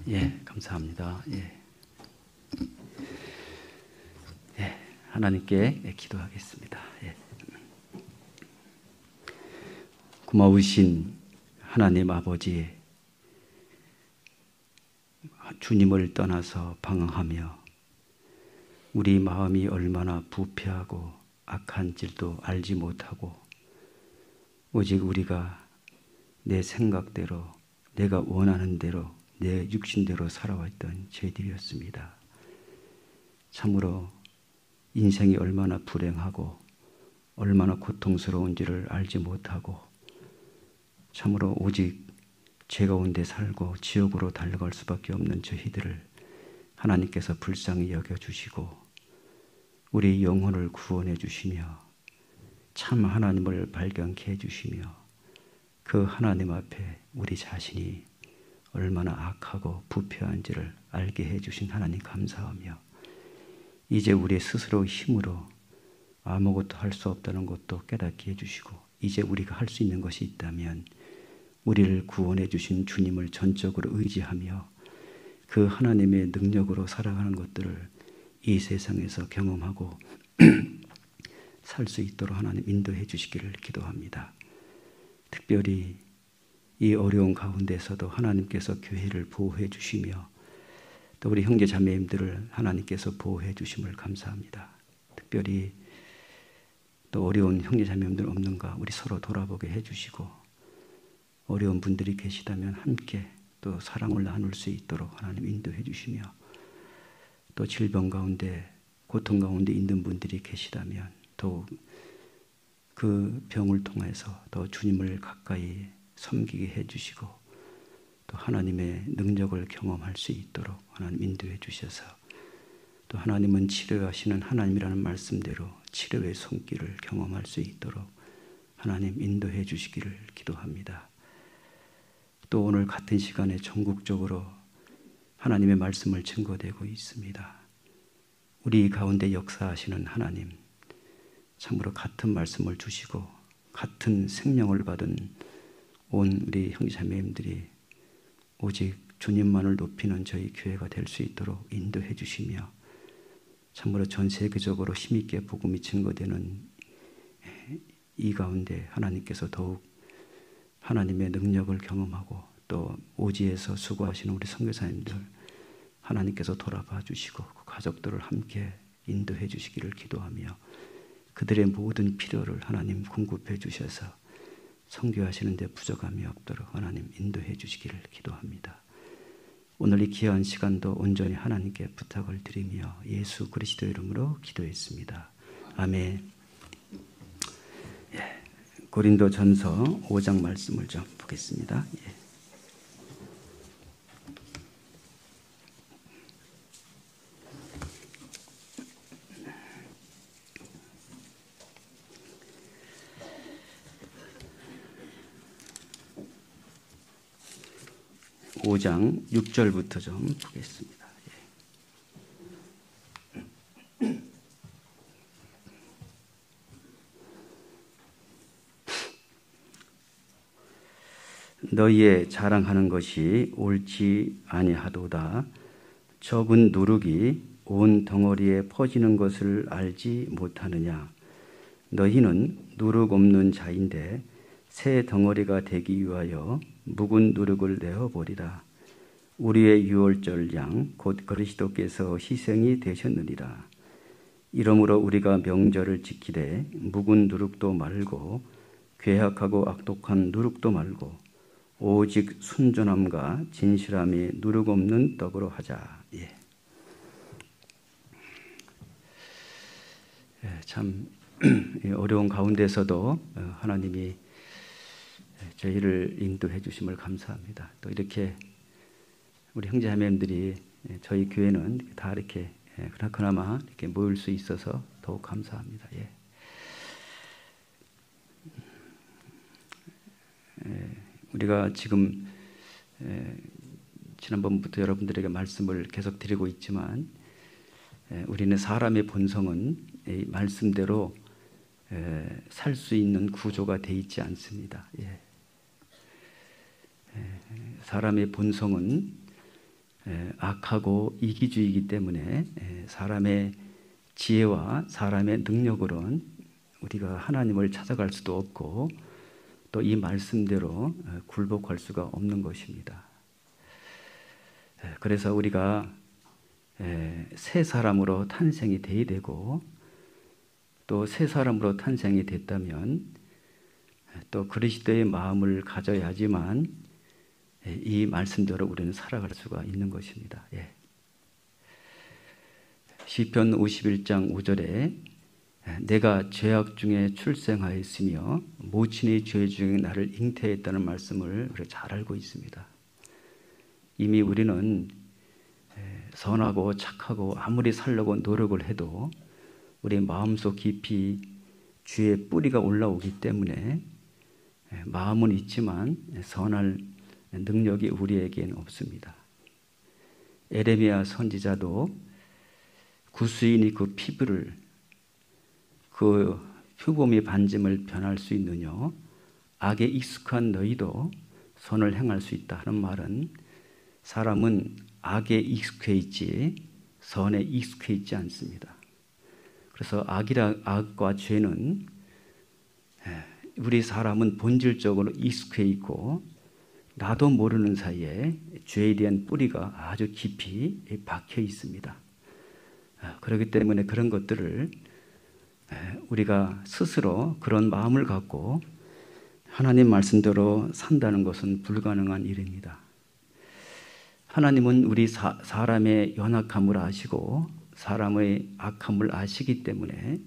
예, 감사합니다. 예. 예, 하나님께 기도하겠습니다. 예. 고마우신 하나님 아버지, 주님을 떠나서 방황하며 우리 마음이 얼마나 부패하고 악한 줄도 알지 못하고 오직 우리가 내 생각대로, 내가 원하는 대로, 내 육신대로 살아왔던 죄들이었습니다. 참으로 인생이 얼마나 불행하고 얼마나 고통스러운지를 알지 못하고 참으로 오직 죄 가운데 살고 지옥으로 달려갈 수밖에 없는 저희들을 하나님께서 불쌍히 여겨주시고 우리 영혼을 구원해 주시며 참 하나님을 발견케 해주시며 그 하나님 앞에 우리 자신이 얼마나 악하고 부패한지를 알게 해주신 하나님 감사하며 이제 우리 스스로 힘으로 아무것도 할 수 없다는 것도 깨닫게 해주시고 이제 우리가 할 수 있는 것이 있다면 우리를 구원해 주신 주님을 전적으로 의지하며 그 하나님의 능력으로 살아가는 것들을 이 세상에서 경험하고 살 수 있도록 하나님 인도해 주시기를 기도합니다. 특별히 이 어려운 가운데서도 하나님께서 교회를 보호해 주시며 또 우리 형제 자매님들을 하나님께서 보호해 주심을 감사합니다. 특별히 또 어려운 형제 자매님들 없는가 우리 서로 돌아보게 해 주시고 어려운 분들이 계시다면 함께 또 사랑을 나눌 수 있도록 하나님 인도해 주시며 또 질병 가운데 고통 가운데 있는 분들이 계시다면 더욱 그 병을 통해서 더 주님을 가까이 섬기게 해주시고 또 하나님의 능력을 경험할 수 있도록 하나님 인도해 주셔서 또 하나님은 치료하시는 하나님이라는 말씀대로 치료의 손길을 경험할 수 있도록 하나님 인도해 주시기를 기도합니다. 또 오늘 같은 시간에 전국적으로 하나님의 말씀을 증거되고 있습니다. 우리 가운데 역사하시는 하나님 참으로 같은 말씀을 주시고 같은 생명을 받은 온 우리 형제자매님들이 오직 주님만을 높이는 저희 교회가 될 수 있도록 인도해 주시며 참으로 전 세계적으로 힘있게 복음이 증거되는 이 가운데 하나님께서 더욱 하나님의 능력을 경험하고 또 오지에서 수고하시는 우리 선교사님들 하나님께서 돌아봐 주시고 그 가족들을 함께 인도해 주시기를 기도하며 그들의 모든 필요를 하나님 공급해 주셔서 선교하시는 데 부족함이 없도록 하나님 인도해 주시기를 기도합니다. 오늘 이 귀한 시간도 온전히 하나님께 부탁을 드리며 예수 그리스도 이름으로 기도했습니다. 아멘. 예, 고린도전서 5장 말씀을 좀 보겠습니다. 예. 오 장 6절부터 좀 보겠습니다. 너희의 자랑하는 것이 옳지 아니하도다. 적은 누룩이 온 덩어리에 퍼지는 것을 알지 못하느냐. 너희는 누룩 없는 자인데 새 덩어리가 되기 위하여 묵은 누룩을 내어버리라. 우리의 유월절 양 곧 그리스도께서 희생이 되셨느니라. 이러므로 우리가 명절을 지키되 묵은 누룩도 말고 괴악하고 악독한 누룩도 말고 오직 순전함과 진실함이 누룩 없는 떡으로 하자. 예. 참 어려운 가운데서도 하나님이 저희를 인도해 주심을 감사합니다. 또 이렇게 우리 형제자매님들이 저희 교회는 다 이렇게 그나마 이렇게 모일 수 있어서 더욱 감사합니다. 예. 우리가 지금 지난번부터 여러분들에게 말씀을 계속 드리고 있지만 우리는 사람의 본성은 이 말씀대로 살 수 있는 구조가 되어 있지 않습니다. 예. 사람의 본성은 악하고 이기주의이기 때문에 사람의 지혜와 사람의 능력으로는 우리가 하나님을 찾아갈 수도 없고 또 이 말씀대로 굴복할 수가 없는 것입니다. 그래서 우리가 새 사람으로 탄생이 돼야 되고 또 새 사람으로 탄생이 됐다면 또 그리스도의 마음을 가져야지만 이 말씀대로 우리는 살아갈 수가 있는 것입니다. 시편 51장 5절에 내가 죄악 중에 출생하였으며 모친의 죄 중에 나를 잉태했다는 말씀을 우리가 잘 알고 있습니다. 이미 우리는 선하고 착하고 아무리 살려고 노력을 해도 우리 마음속 깊이 죄의 뿌리가 올라오기 때문에 마음은 있지만 선할 능력이 우리에게는 없습니다. 에레미야 선지자도 구수인이 그 피부를 그 표범이 반짐을 변할 수 있느냐 악에 익숙한 너희도 선을 행할 수 있다 하는 말은 사람은 악에 익숙해 있지 선에 익숙해 있지 않습니다. 그래서 악과 죄는 우리 사람은 본질적으로 익숙해 있고 나도 모르는 사이에 죄에 대한 뿌리가 아주 깊이 박혀 있습니다. 그렇기 때문에 그런 것들을 우리가 스스로 그런 마음을 갖고 하나님 말씀대로 산다는 것은 불가능한 일입니다. 하나님은 우리 사람의 연약함을 아시고 사람의 악함을 아시기 때문에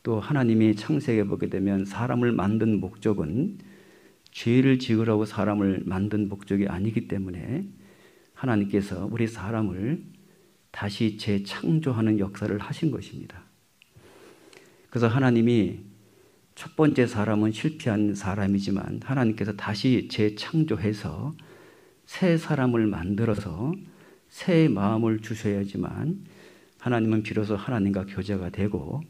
또 하나님이 창세기에 보게 되면 사람을 만든 목적은 죄를 지으라고 사람을 만든 목적이 아니기 때문에 하나님께서 우리 사람을 다시 재창조하는 역사를 하신 것입니다. 그래서 하나님이 첫 번째 사람은 실패한 사람이지만 하나님께서 다시 재창조해서 새 사람을 만들어서 새 마음을 주셔야지만 하나님은 비로소 하나님과 교제가 되고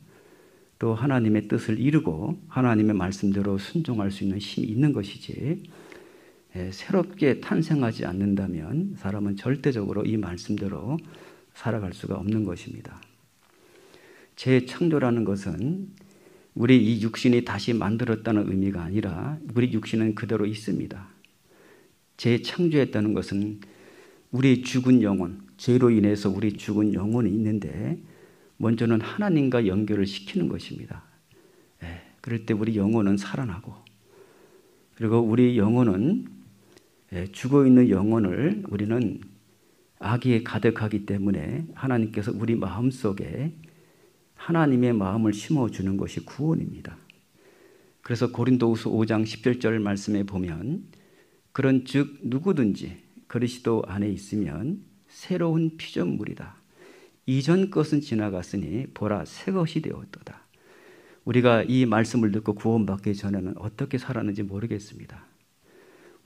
또 하나님의 뜻을 이루고 하나님의 말씀대로 순종할 수 있는 힘이 있는 것이지 새롭게 탄생하지 않는다면 사람은 절대적으로 이 말씀대로 살아갈 수가 없는 것입니다. 재창조라는 것은 우리 이 육신이 다시 만들었다는 의미가 아니라 우리 육신은 그대로 있습니다. 재창조했다는 것은 우리 죽은 영혼, 죄로 인해서 우리 죽은 영혼이 있는데 먼저는 하나님과 연결을 시키는 것입니다. 그럴 때 우리 영혼은 살아나고 그리고 우리 영혼은 죽어있는 영혼을 우리는 악에 가득하기 때문에 하나님께서 우리 마음속에 하나님의 마음을 심어주는 것이 구원입니다. 그래서 고린도후서 5장 10절 말씀에 보면 그런 즉 누구든지 그리스도 안에 있으면 새로운 피조물이다. 이전 것은 지나갔으니 보라 새 것이 되었도다. 우리가 이 말씀을 듣고 구원받기 전에는 어떻게 살았는지 모르겠습니다.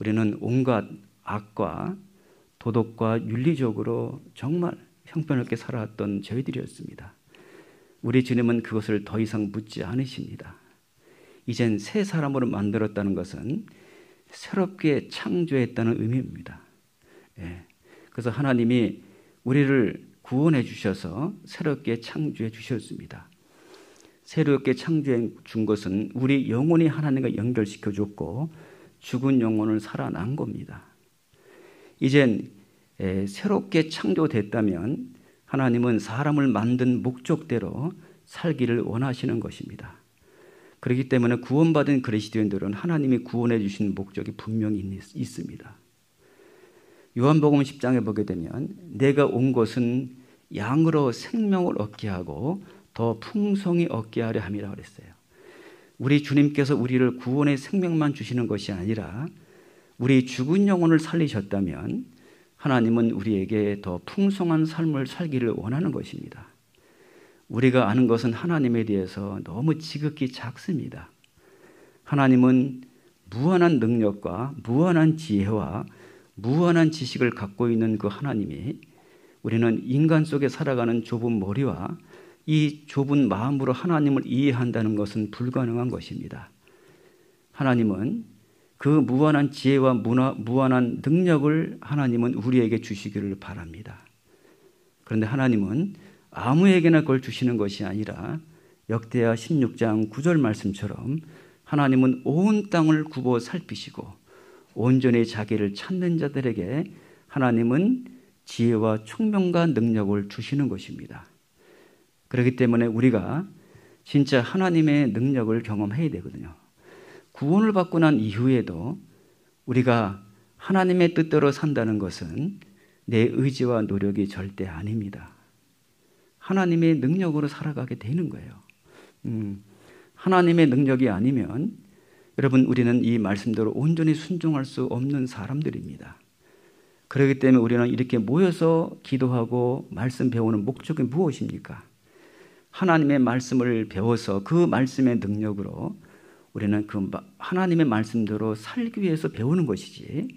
우리는 온갖 악과 도덕과 윤리적으로 정말 형편없게 살아왔던 저희들이었습니다. 우리 주님은 그것을 더 이상 묻지 않으십니다. 이젠 새 사람으로 만들었다는 것은 새롭게 창조했다는 의미입니다. 그래서 하나님이 우리를 구원해 주셔서 새롭게 창조해 주셨습니다. 새롭게 창조해 준 것은 우리 영혼이 하나님과 연결시켜 줬고 죽은 영혼을 살아난 겁니다. 이젠 새롭게 창조됐다면 하나님은 사람을 만든 목적대로 살기를 원하시는 것입니다. 그렇기 때문에 구원받은 그리스도인들은 하나님이 구원해 주신 목적이 분명히 있습니다. 요한복음 10장에 보게 되면 내가 온 것은 양으로 생명을 얻게 하고 더 풍성히 얻게 하려 함이라고 그랬어요. 우리 주님께서 우리를 구원의 생명만 주시는 것이 아니라 우리 죽은 영혼을 살리셨다면 하나님은 우리에게 더 풍성한 삶을 살기를 원하는 것입니다. 우리가 아는 것은 하나님에 대해서 너무 지극히 작습니다. 하나님은 무한한 능력과 무한한 지혜와 무한한 지식을 갖고 있는 그 하나님이 우리는 인간 속에 살아가는 좁은 머리와 이 좁은 마음으로 하나님을 이해한다는 것은 불가능한 것입니다. 하나님은 그 무한한 지혜와 무한한 능력을 하나님은 우리에게 주시기를 바랍니다. 그런데 하나님은 아무에게나 그걸 주시는 것이 아니라 역대하 16장 9절 말씀처럼 하나님은 온 땅을 굽어 살피시고 온전히 자기를 찾는 자들에게 하나님은 지혜와 총명과 능력을 주시는 것입니다. 그렇기 때문에 우리가 진짜 하나님의 능력을 경험해야 되거든요. 구원을 받고 난 이후에도 우리가 하나님의 뜻대로 산다는 것은 내 의지와 노력이 절대 아닙니다. 하나님의 능력으로 살아가게 되는 거예요. 하나님의 능력이 아니면 여러분 우리는 이 말씀대로 온전히 순종할 수 없는 사람들입니다. 그렇기 때문에 우리는 이렇게 모여서 기도하고 말씀 배우는 목적이 무엇입니까? 하나님의 말씀을 배워서 그 말씀의 능력으로 우리는 그 하나님의 말씀대로 살기 위해서 배우는 것이지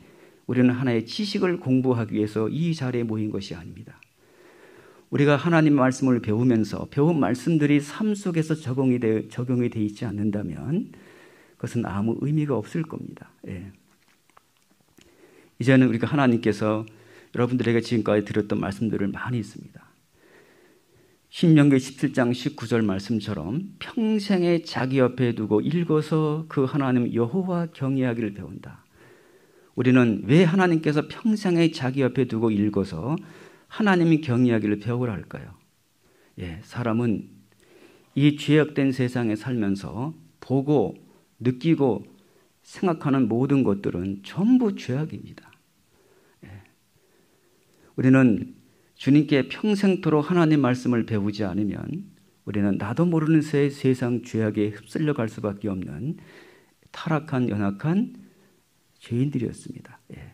우리는 하나의 지식을 공부하기 위해서 이 자리에 모인 것이 아닙니다. 우리가 하나님의 말씀을 배우면서 배운 말씀들이 삶 속에서 적용이 되어 있지 않는다면 그것은 아무 의미가 없을 겁니다. 예. 이제는 우리가 하나님께서 여러분들에게 지금까지 드렸던 말씀들을 많이 있습니다. 신명기 17장 19절 말씀처럼 평생에 자기 옆에 두고 읽어서 그 하나님 여호와 경외하기를 배운다. 우리는 왜 하나님께서 평생에 자기 옆에 두고 읽어서 하나님이 경외하기를 배우라 할까요? 예, 사람은 이 죄악된 세상에 살면서 보고 느끼고 생각하는 모든 것들은 전부 죄악입니다. 예. 우리는 주님께 평생토록 하나님 말씀을 배우지 않으면 우리는 나도 모르는 새에 세상 죄악에 휩쓸려 갈 수밖에 없는 타락한 연약한 죄인들이었습니다. 예.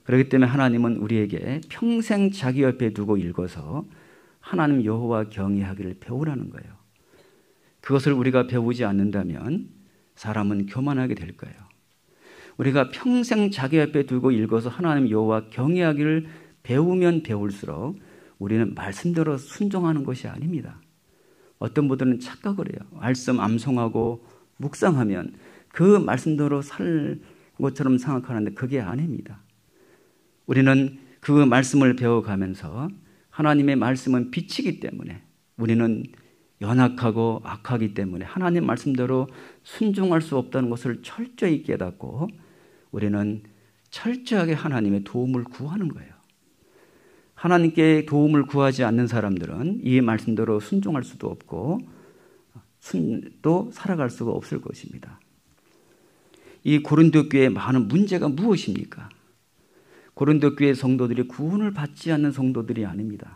그렇기 때문에 하나님은 우리에게 평생 자기 옆에 두고 읽어서 하나님 여호와 경외하기를 배우라는 거예요. 그것을 우리가 배우지 않는다면 사람은 교만하게 될 거예요. 우리가 평생 자기 옆에 두고 읽어서 하나님 여호와 경외하기를 배우면 배울수록 우리는 말씀대로 순종하는 것이 아닙니다. 어떤 분들은 착각을 해요. 말씀 암송하고 묵상하면 그 말씀대로 살 것처럼 생각하는데 그게 아닙니다. 우리는 그 말씀을 배워가면서 하나님의 말씀은 빛이기 때문에 우리는 연약하고 악하기 때문에 하나님 말씀대로 순종할 수 없다는 것을 철저히 깨닫고 우리는 철저하게 하나님의 도움을 구하는 거예요. 하나님께 도움을 구하지 않는 사람들은 이 말씀대로 순종할 수도 없고 또 살아갈 수가 없을 것입니다. 이 고린도 교회의 많은 문제가 무엇입니까? 고린도 교회 성도들이 구원을 받지 않는 성도들이 아닙니다.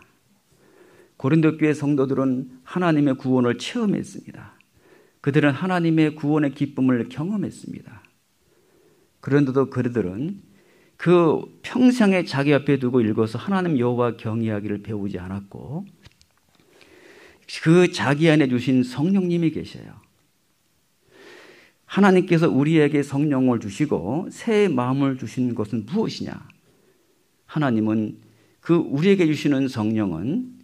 고린도 교회 성도들은 하나님의 구원을 체험했습니다. 그들은 하나님의 구원의 기쁨을 경험했습니다. 그런데도 그들은 그 평생에 자기 앞에 두고 읽어서 하나님 여호와 경외하기를 배우지 않았고 그 자기 안에 주신 성령님이 계셔요. 하나님께서 우리에게 성령을 주시고 새 마음을 주신 것은 무엇이냐? 하나님은 그 우리에게 주시는 성령은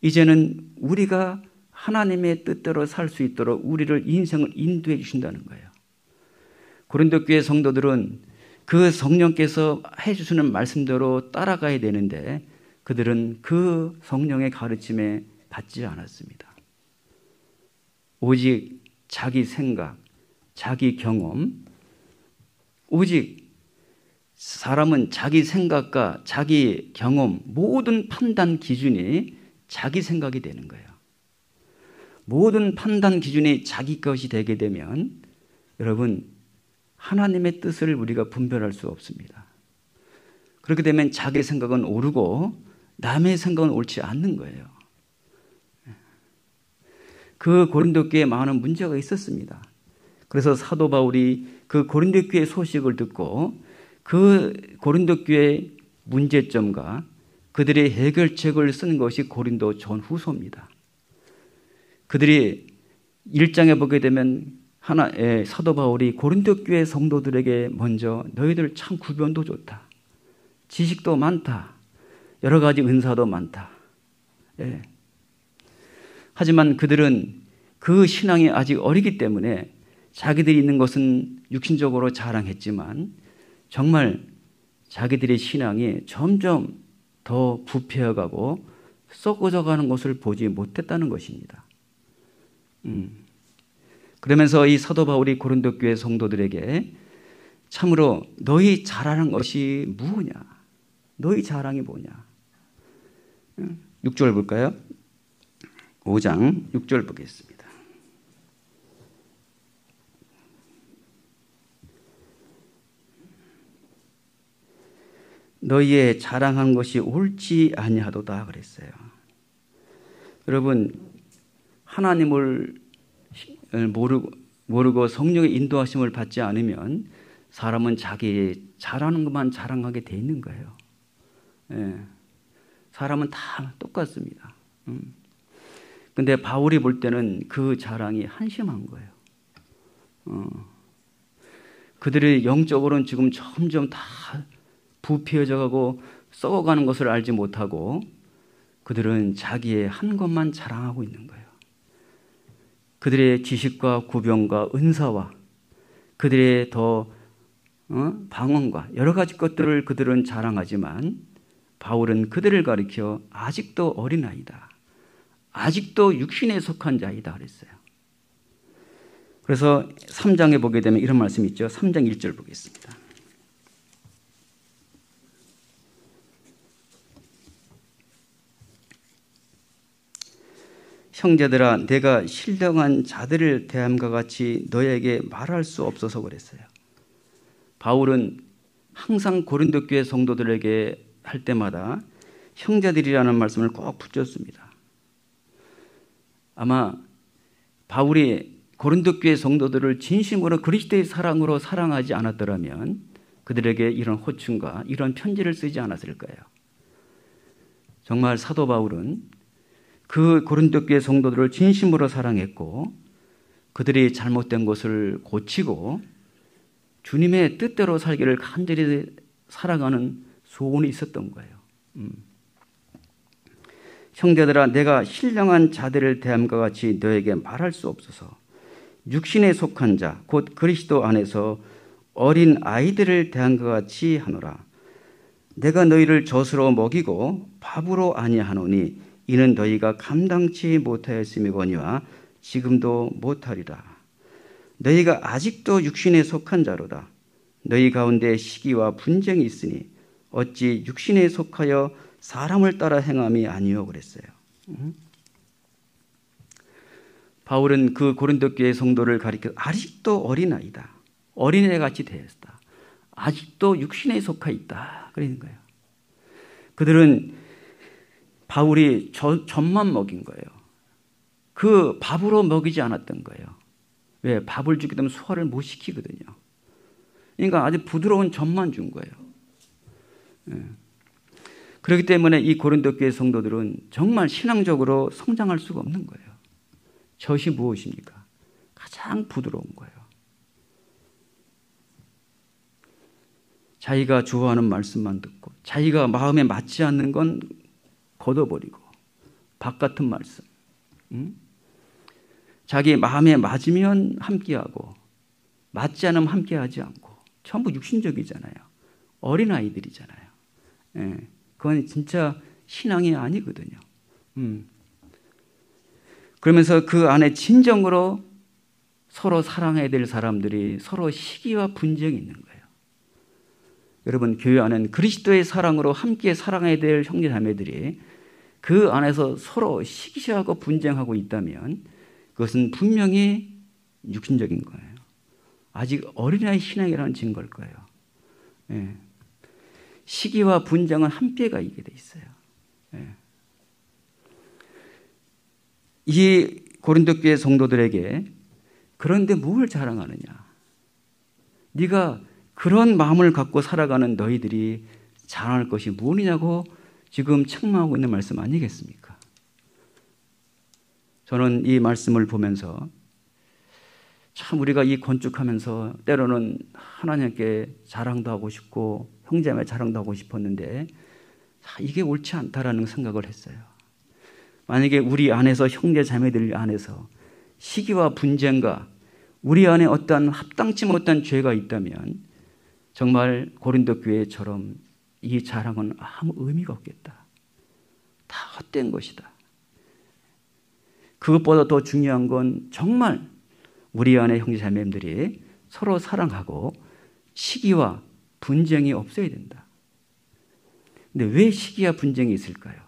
이제는 우리가 하나님의 뜻대로 살 수 있도록 우리를 인생을 인도해 주신다는 거예요. 고린도 교회 성도들은 그 성령께서 해주시는 말씀대로 따라가야 되는데 그들은 그 성령의 가르침에 받지 않았습니다. 오직 자기 생각, 자기 경험, 오직 사람은 자기 생각과 자기 경험, 모든 판단 기준이 자기 생각이 되는 거예요. 모든 판단 기준이 자기 것이 되게 되면 여러분 하나님의 뜻을 우리가 분별할 수 없습니다. 그렇게 되면 자기 생각은 옳고 남의 생각은 옳지 않는 거예요. 그 고린도 교회에 많은 문제가 있었습니다. 그래서 사도 바울이 그 고린도 교회 소식을 듣고 그 고린도 교회의 문제점과 그들의 해결책을 쓴 것이 고린도 전후서입니다. 그들이 1장에 보게 되면 사도 바울이 고린도 교회 성도들에게 먼저 너희들 참 구변도 좋다. 지식도 많다. 여러 가지 은사도 많다. 예. 하지만 그들은 그 신앙이 아직 어리기 때문에 자기들이 있는 것은 육신적으로 자랑했지만 정말 자기들의 신앙이 점점 더 부패해가고 썩어져가는 것을 보지 못했다는 것입니다. 그러면서 이 사도 바울이 고린도 교회 성도들에게 참으로 너희 잘하는 것이 무엇이냐? 너희 자랑이 뭐냐? 6절 볼까요? 5장 6절 보겠습니다. 너희의 자랑한 것이 옳지 아니하도다 그랬어요. 여러분, 하나님을 모르고 성령의 인도하심을 받지 않으면 사람은 자기 잘하는 것만 자랑하게 돼 있는 거예요. 예. 사람은 다 똑같습니다. 근데 바울이 볼 때는 그 자랑이 한심한 거예요. 그들이 영적으로는 지금 점점 다 부패해져 가고 썩어가는 것을 알지 못하고 그들은 자기의 한 것만 자랑하고 있는 거예요. 그들의 지식과 구병과 은사와 그들의 더 방언과 여러 가지 것들을 그들은 자랑하지만 바울은 그들을 가리켜 아직도 어린아이다. 아직도 육신에 속한 자이다 그랬어요. 그래서 3장에 보게 되면 이런 말씀이 있죠. 3장 1절 보겠습니다. 형제들아, 내가 신령한 자들을 대함과 같이 너에게 말할 수 없어서 그랬어요. 바울은 항상 고린도 교회 성도들에게 할 때마다 형제들이라는 말씀을 꼭 붙였습니다. 아마 바울이 고린도 교회 성도들을 진심으로 그리스도의 사랑으로 사랑하지 않았더라면 그들에게 이런 호칭과 이런 편지를 쓰지 않았을 거예요. 정말 사도 바울은 그 고린도 교회 성도들을 진심으로 사랑했고 그들이 잘못된 것을 고치고 주님의 뜻대로 살기를 간절히 살아가는 소원이 있었던 거예요. 형제들아, 내가 신령한 자들을 대함과 같이 너에게 말할 수 없어서 육신에 속한 자, 곧 그리스도 안에서 어린 아이들을 대함과 같이 하노라. 내가 너희를 젖으로 먹이고 밥으로 아니하노니 이는 너희가 감당치 못하였음이거니와 지금도 못하리라. 너희가 아직도 육신에 속한 자로다. 너희 가운데 시기와 분쟁이 있으니 어찌 육신에 속하여 사람을 따라 행함이 아니요 그랬어요. 바울은 그 고린도 교회 성도를 가리켜 아직도 어린아이다. 어린애같이 되었다. 아직도 육신에 속하 있다. 그러는 거예요. 그들은 바울이 젖만 먹인 거예요. 그 밥으로 먹이지 않았던 거예요. 왜? 밥을 주게 되면 소화를 못 시키거든요. 그러니까 아주 부드러운 젖만 준 거예요. 예. 그렇기 때문에 이 고린도 교회 성도들은 정말 신앙적으로 성장할 수가 없는 거예요. 젖이 무엇입니까? 가장 부드러운 거예요. 자기가 좋아하는 말씀만 듣고 자기가 마음에 맞지 않는 건 걷어버리고 밥 같은 말씀, 자기 마음에 맞으면 함께하고 맞지 않으면 함께하지 않고 전부 육신적이잖아요. 어린아이들이잖아요. 예, 그건 진짜 신앙이 아니거든요. 그러면서 그 안에 진정으로 서로 사랑해야 될 사람들이 서로 시기와 분쟁이 있는 거예요. 여러분, 교회 안에는 그리스도의 사랑으로 함께 사랑해야 될 형제 자매들이 그 안에서 서로 시기하고 분쟁하고 있다면 그것은 분명히 육신적인 거예요. 아직 어린아이 신앙이라는 증거일 거예요. 예. 시기와 분쟁은 함께가 있게 돼 있어요. 예. 이 고린도 교회 성도들에게 그런데 뭘 자랑하느냐? 네가 그런 마음을 갖고 살아가는 너희들이 자랑할 것이 무엇이냐고 지금 책망하고 있는 말씀 아니겠습니까? 저는 이 말씀을 보면서 참 우리가 이 건축하면서 때로는 하나님께 자랑도 하고 싶고 형제의 자랑도 하고 싶었는데 이게 옳지 않다라는 생각을 했어요. 만약에 우리 안에서 형제 자매들 안에서 시기와 분쟁과 우리 안에 어떠한 합당치 못한 죄가 있다면 정말 고린도 교회처럼 이 자랑은 아무 의미가 없겠다. 다 헛된 것이다. 그것보다 더 중요한 건 정말 우리 안에 형제자매들이 서로 사랑하고 시기와 분쟁이 없어야 된다. 근데 왜 시기와 분쟁이 있을까요?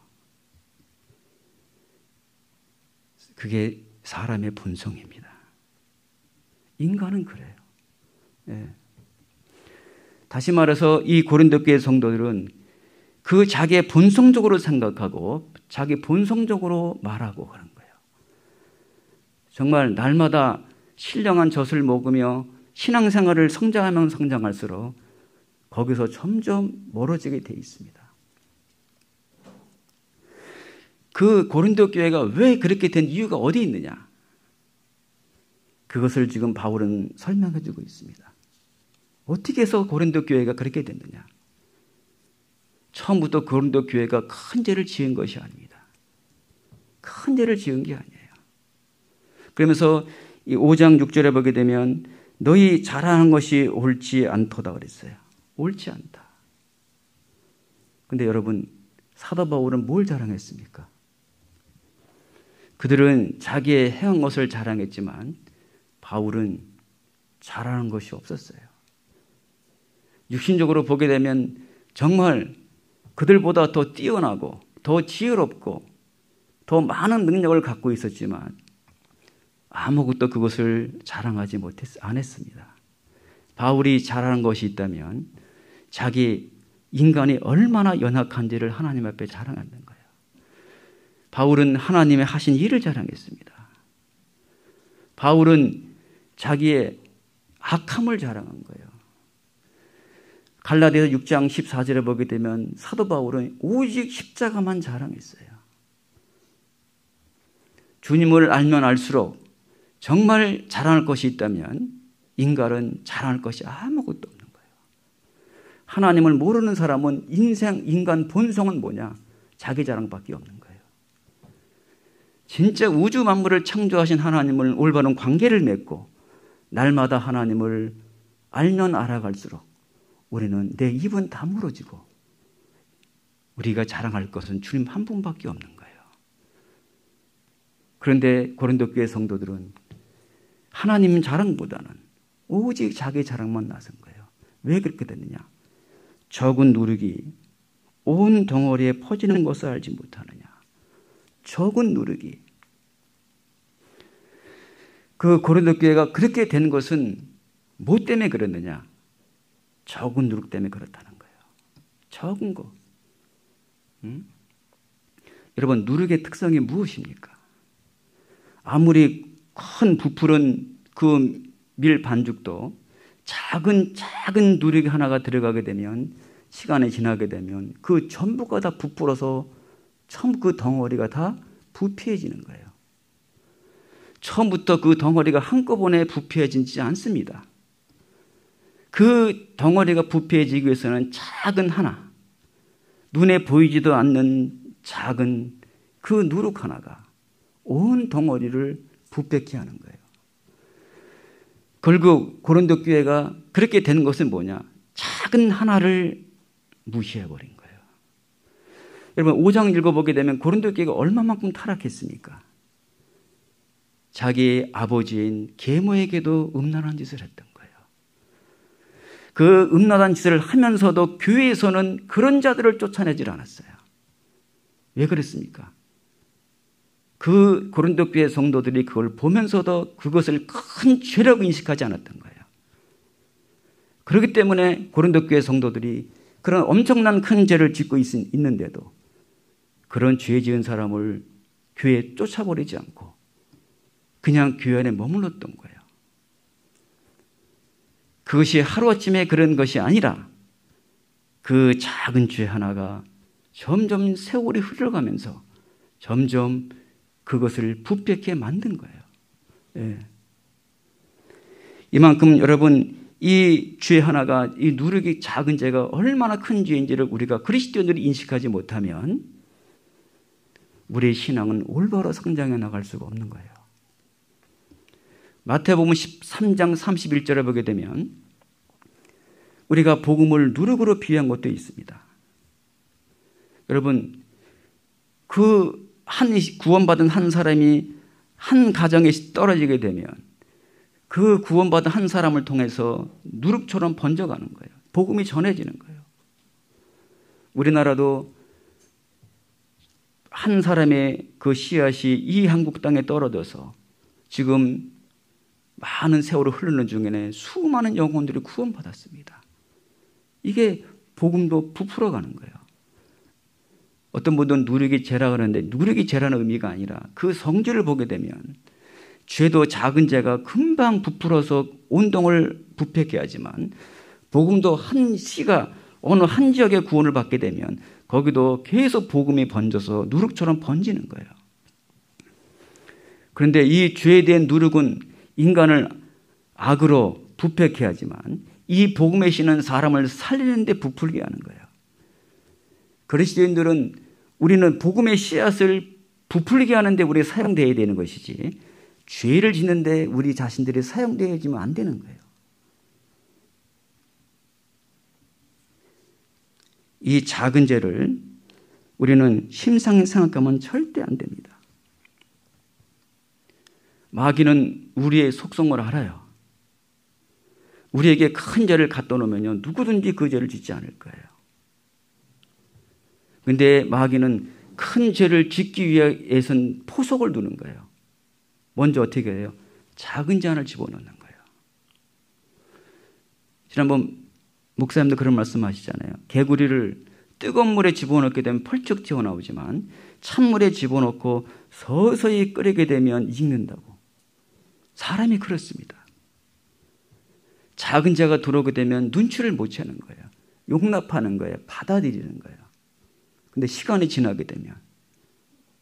그게 사람의 본성입니다. 인간은 그래요. 예. 다시 말해서 이 고린도 교회 성도들은 그 자기의 본성적으로 생각하고 자기 본성적으로 말하고 그런 거예요. 정말 날마다 신령한 젖을 먹으며 신앙생활을 성장하면 성장할수록 거기서 점점 멀어지게 돼 있습니다. 그 고린도 교회가 왜 그렇게 된 이유가 어디 있느냐? 그것을 지금 바울은 설명해 주고 있습니다. 어떻게 해서 고린도 교회가 그렇게 됐느냐? 처음부터 고린도 교회가 큰 죄를 지은 것이 아닙니다. 큰 죄를 지은 게 아니에요. 그러면서 이 5장 6절에 보게 되면 너희 잘하는 것이 옳지 않도다 그랬어요. 옳지 않다. 근데 여러분, 사도 바울은 뭘 자랑했습니까? 그들은 자기의 행한 것을 자랑했지만 바울은 잘하는 것이 없었어요. 육신적으로 보게 되면 정말 그들보다 더 뛰어나고 더 지혜롭고 더 많은 능력을 갖고 있었지만 아무것도 그것을 자랑하지 안 했습니다. 바울이 잘하는 것이 있다면 자기 인간이 얼마나 연약한지를 하나님 앞에 자랑하는 거예요. 바울은 하나님의 하신 일을 자랑했습니다. 바울은 자기의 악함을 자랑한 거예요. 갈라디아서 6장 14절에 보게 되면 사도 바울은 오직 십자가만 자랑했어요. 주님을 알면 알수록 정말 자랑할 것이 있다면 인간은 자랑할 것이 아무것도 없는 거예요. 하나님을 모르는 사람은 인간 본성은 뭐냐? 자기 자랑밖에 없는 거예요. 진짜 우주 만물을 창조하신 하나님을 올바른 관계를 맺고 날마다 하나님을 알면 알아갈수록 우리는 내 입은 다물어지고 우리가 자랑할 것은 주님 한 분밖에 없는 거예요. 그런데 고린도 교회 성도들은 하나님 자랑보다는 오직 자기 자랑만 나선 거예요. 왜 그렇게 됐느냐? 적은 누룩이 온 덩어리에 퍼지는 것을 알지 못하느냐? 적은 누룩이. 그 고린도 교회가 그렇게 된 것은 뭐 때문에 그랬느냐? 적은 누룩 때문에 그렇다는 거예요. 적은 거. 여러분, 누룩의 특성이 무엇입니까? 아무리 큰 부풀은 그 밀 반죽도 작은 누룩이 하나가 들어가게 되면 시간이 지나게 되면 그 전부가 다 부풀어서 처음 그 덩어리가 다 부패해지는 거예요. 처음부터 그 덩어리가 한꺼번에 부패해지지 않습니다. 그 덩어리가 부패해지기 위해서는 작은 하나, 눈에 보이지도 않는 작은 그 누룩 하나가 온 덩어리를 부패케 하는 거예요. 결국 고린도 교회가 그렇게 되는 것은 뭐냐? 작은 하나를 무시해버린 거예요. 여러분, 5장 읽어보게 되면 고린도 교회가 얼마만큼 타락했습니까? 자기 아버지인 계모에게도 음란한 짓을 했던 거예요. 그 음란한 짓을 하면서도 교회에서는 그런 자들을 쫓아내질 않았어요. 왜 그랬습니까? 그 고린도 교회 성도들이 그걸 보면서도 그것을 큰 죄라고 인식하지 않았던 거예요. 그렇기 때문에 고린도 교회 성도들이 그런 엄청난 큰 죄를 짓고 있는데도 그런 죄 지은 사람을 교회에 쫓아버리지 않고 그냥 교회 안에 머물렀던 거예요. 그것이 하루아침에 그런 것이 아니라 그 작은 죄 하나가 점점 세월이 흘러가면서 점점 그것을 부패케 만든 거예요. 예. 이만큼 여러분, 이 죄 하나가, 이 누룩이 작은 죄가 얼마나 큰 죄인지를 우리가 그리스도인들이 인식하지 못하면 우리의 신앙은 올바로 성장해 나갈 수가 없는 거예요. 마태복음 13장 31절에 보게 되면 우리가 복음을 누룩으로 비유한 것도 있습니다. 여러분, 그 구원받은 한 사람이 한 가정에 떨어지게 되면 그 구원받은 한 사람을 통해서 누룩처럼 번져가는 거예요. 복음이 전해지는 거예요. 우리나라도 한 사람의 그 씨앗이 이 한국 땅에 떨어져서 지금 많은 세월을 흐르는 중에는 수많은 영혼들이 구원받았습니다. 이게 복음도 부풀어가는 거예요. 어떤 분들은 누룩이 죄라 그러는데 누룩이 죄라는 의미가 아니라 그 성질을 보게 되면 죄도 작은 죄가 금방 부풀어서 온 동을 부패케 하지만 복음도 한 씨가 어느 한 지역의 구원을 받게 되면 거기도 계속 복음이 번져서 누룩처럼 번지는 거예요. 그런데 이 죄에 대한 누룩은 인간을 악으로 부패케 하지만 이 복음의 씨는 사람을 살리는 데 부풀게 하는 거예요. 그리스도인들은 우리는 복음의 씨앗을 부풀게 하는데 우리가 사용되어야 되는 것이지 죄를 짓는데 우리 자신들이 사용되어지면 안 되는 거예요. 이 작은 죄를 우리는 심상히 생각하면 절대 안 됩니다. 마귀는 우리의 속성을 알아요. 우리에게 큰 죄를 갖다 놓으면 누구든지 그 죄를 짓지 않을 거예요. 그런데 마귀는 큰 죄를 짓기 위해서는 포석을 두는 거예요. 먼저 어떻게 해요? 작은 죄 하나를 집어넣는 거예요. 지난번 목사님도 그런 말씀하시잖아요. 개구리를 뜨거운 물에 집어넣게 되면 펄쩍 튀어나오지만 찬물에 집어넣고 서서히 끓이게 되면 익는다고. 사람이 그렇습니다. 작은 죄가 들어오게 되면 눈치를 못 채는 거예요. 용납하는 거예요. 받아들이는 거예요. 근데 시간이 지나게 되면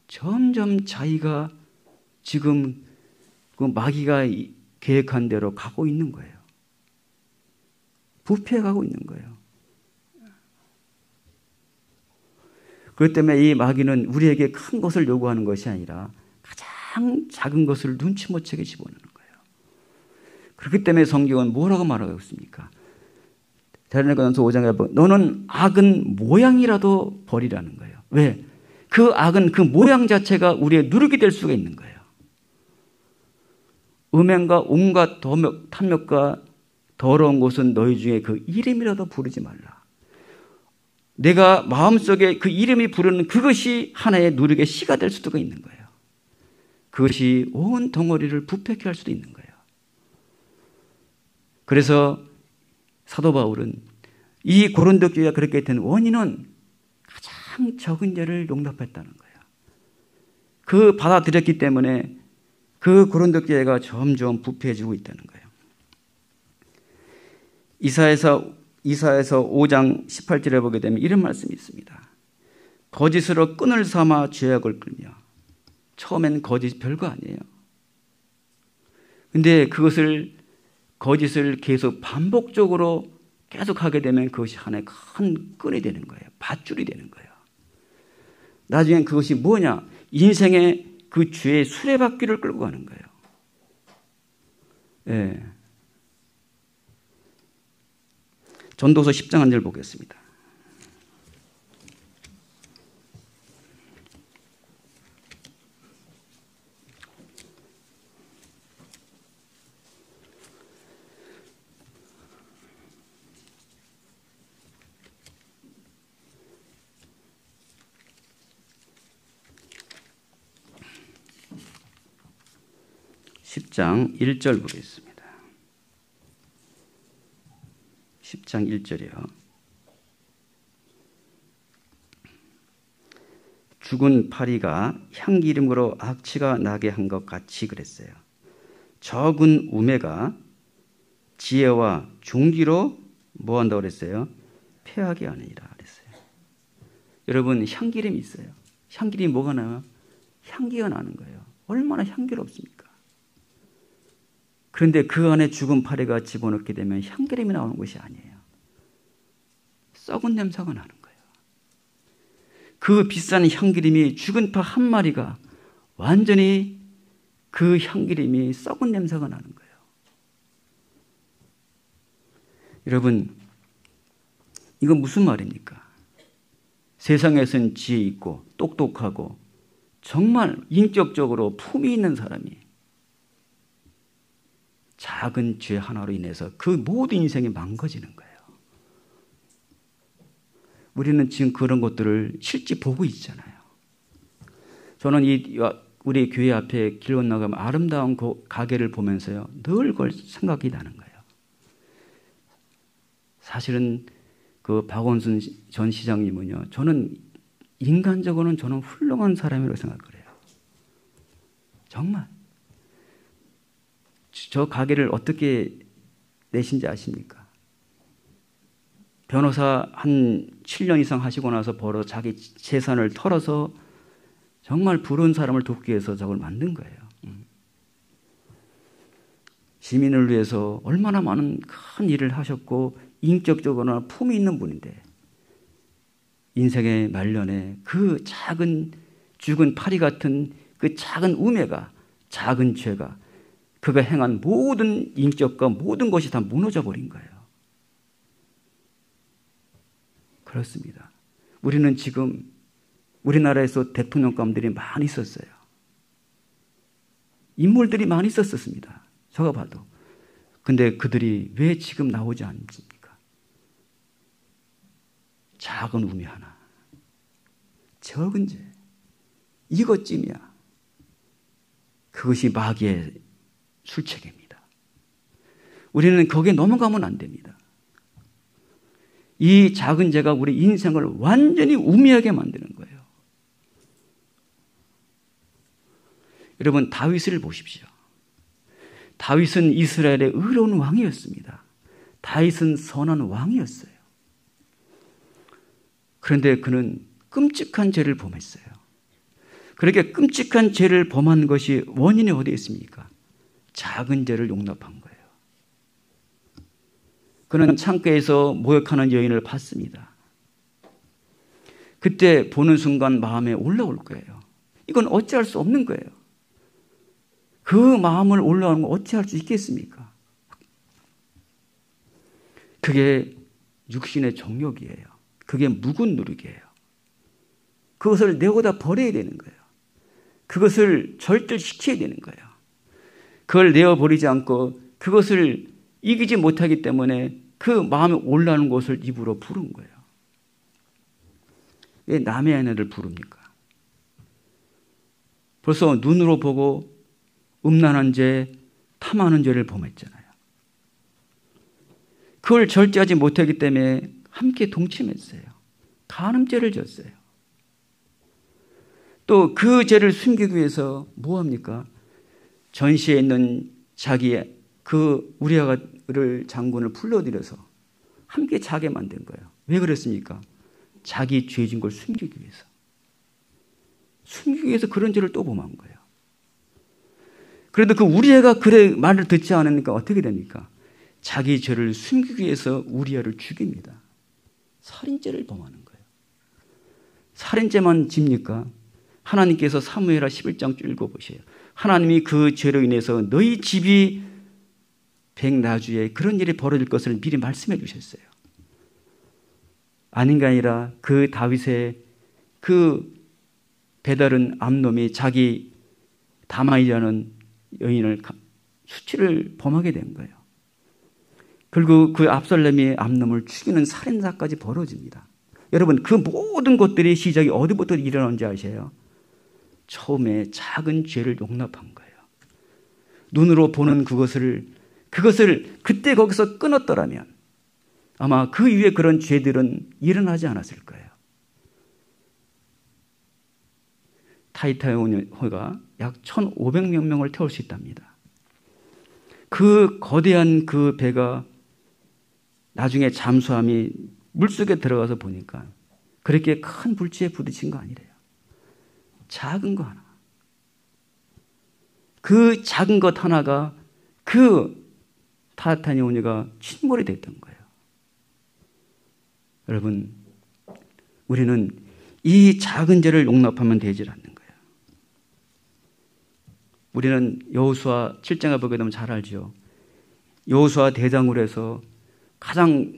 점점 자기가 지금 그 마귀가 계획한 대로 가고 있는 거예요. 부패해가고 있는 거예요. 그렇기 때문에 이 마귀는 우리에게 큰 것을 요구하는 것이 아니라 가장 작은 것을 눈치 못 채게 집어넣는 거예요. 그렇기 때문에 성경은 뭐라고 말하고 있습니까? 데살로니가전서 5장에 보면 너는 악은 모양이라도 버리라는 거예요. 왜? 그 악은 그 모양 자체가 우리의 누룩이 될 수가 있는 거예요. 음행과 온갖 탐욕과 더러운 것은 너희 중에 그 이름이라도 부르지 말라. 내가 마음속에 그 이름이 부르는 그것이 하나의 누룩의 씨가 될 수도 있는 거예요. 그것이 온 덩어리를 부패케 할 수도 있는 거예요. 그래서 사도 바울은 이 고린도 교회가 그렇게 된 원인은 가장 적은 죄를 용납했다는 거예요. 그 받아들였기 때문에 그 고린도 교회가 점점 부패해지고 있다는 거예요. 이사야서 5장 18절에 보게 되면 이런 말씀이 있습니다. 거짓으로 끈을 삼아 죄악을 끌며. 처음엔 거짓 별거 아니에요. 근데 거짓을 계속 반복적으로 계속 하게 되면 그것이 하나의 큰 끈이 되는 거예요. 밧줄이 되는 거예요. 나중엔 그것이 뭐냐? 인생의 그 죄의 수레바퀴를 끌고 가는 거예요. 예. 전도서 10장 한 절 보겠습니다. (10장) 1절 보겠습니다. 10장 1절이요. 죽은 파리가 향기름으로 악취가 나게 한 것 같이 그랬어요. 적은 우매가 지혜와 종기로 뭐 한다고 그랬어요? 패하게 하느니라 그랬어요. 여러분, 향기름이 있어요. 향기름이 뭐가 나요? 향기가 나는 거예요. 얼마나 향기롭습니까? 그런데 그 안에 죽은 파리가 집어넣게 되면 향기름이 나오는 것이 아니에요. 썩은 냄새가 나는 거예요. 그 비싼 향기름이 죽은 파 한 마리가 완전히 그 향기름이 썩은 냄새가 나는 거예요. 여러분, 이건 무슨 말입니까? 세상에선 지혜 있고 똑똑하고 정말 인격적으로 품위 있는 사람이 작은 죄 하나로 인해서 그 모든 인생이 망가지는 거예요. 우리는 지금 그런 것들을 실제 보고 있잖아요. 저는 우리 교회 앞에 길 건너가면 아름다운 그 가게를 보면서요, 늘 그걸 생각이 나는 거예요. 사실은 그 박원순 전 시장님은요, 저는 인간적으로는 저는 훌륭한 사람이라고 생각을 해요. 정말. 저 가게를 어떻게 내신지 아십니까? 변호사 한 7년 이상 하시고 나서 벌어 자기 재산을 털어서 정말 부러운 사람을 돕기 위해서 저걸 만든 거예요. 시민을 위해서 얼마나 많은 큰 일을 하셨고 인격적으로나 품이 있는 분인데 인생의 말년에 그 작은 죽은 파리 같은 그 작은 우매가, 작은 죄가 그가 행한 모든 인격과 모든 것이 다 무너져 버린 거예요. 그렇습니다. 우리는 지금 우리나라에서 대통령감들이 많이 있었어요. 인물들이 많이 있었습니다. 제가 봐도. 근데 그들이 왜 지금 나오지 않습니까? 작은 우미 하나, 적은 죄, 이것쯤이야. 그것이 마귀의 술책입니다. 우리는 거기에 넘어가면 안 됩니다. 이 작은 죄가 우리 인생을 완전히 우미하게 만드는 거예요. 여러분, 다윗을 보십시오. 다윗은 이스라엘의 의로운 왕이었습니다. 다윗은 선한 왕이었어요. 그런데 그는 끔찍한 죄를 범했어요. 그렇게 끔찍한 죄를 범한 것이 원인이 어디에 있습니까? 작은 죄를 용납한 거예요. 그는 창가에서 모욕하는 여인을 봤습니다. 그때 보는 순간 마음에 올라올 거예요. 이건 어찌할 수 없는 거예요. 그 마음을 올라오는 건 어찌할 수 있겠습니까? 그게 육신의 정욕이에요. 그게 묵은 누룩이에요. 그것을 내어다 버려야 되는 거예요. 그것을 절대시켜야 되는 거예요. 그걸 내어버리지 않고 그것을 이기지 못하기 때문에 그 마음에 올라오는 것을 입으로 부른 거예요. 왜 남의 아내를 부릅니까? 벌써 눈으로 보고 음란한 죄, 탐하는 죄를 범했잖아요. 그걸 절제하지 못하기 때문에 함께 동침했어요. 간음죄를 졌어요. 또 그 죄를 숨기기 위해서 뭐합니까? 전시에 있는 자기의 그 우리아를 장군을 불러들여서 함께 자게 만든 거예요. 왜 그랬습니까? 자기 죄진 걸 숨기기 위해서. 숨기기 위해서 그런 죄를 또 범한 거예요. 그런데 그 우리아가 그래 말을 듣지 않으니까 어떻게 됩니까? 자기 죄를 숨기기 위해서 우리아를 죽입니다. 살인죄를 범하는 거예요. 살인죄만 집니까? 하나님께서 사무엘하 11장 읽어보세요. 하나님이 그 죄로 인해서 너희 집이 백나주에 그런 일이 벌어질 것을 미리 말씀해 주셨어요. 아닌가 아니라 그 다윗의 그 배다른 암놈이 자기 다마이라는 여인을 수치를 범하게 된 거예요. 그리고 그 압살롬이 암놈을 죽이는 살인사까지 벌어집니다. 여러분, 그 모든 것들이 시작이 어디부터 일어나는지 아세요? 처음에 작은 죄를 용납한 거예요. 눈으로 보는 그것을 그때 거기서 끊었더라면 아마 그 이후에 그런 죄들은 일어나지 않았을 거예요. 타이타닉호가 약 1,500명 명을 태울 수 있답니다. 그 거대한 그 배가 나중에 잠수함이 물속에 들어가서 보니까 그렇게 큰 불치에 부딪힌 거 아니래요. 작은 거 하나. 그 작은 것 하나가 그 타이타닉호가 침몰이 됐던 거예요. 여러분, 우리는 이 작은 죄를 용납하면 되질 않는 거예요. 우리는 여호수아 7장에 보게 되면 잘 알죠. 여호수아 대장으로 해서 가장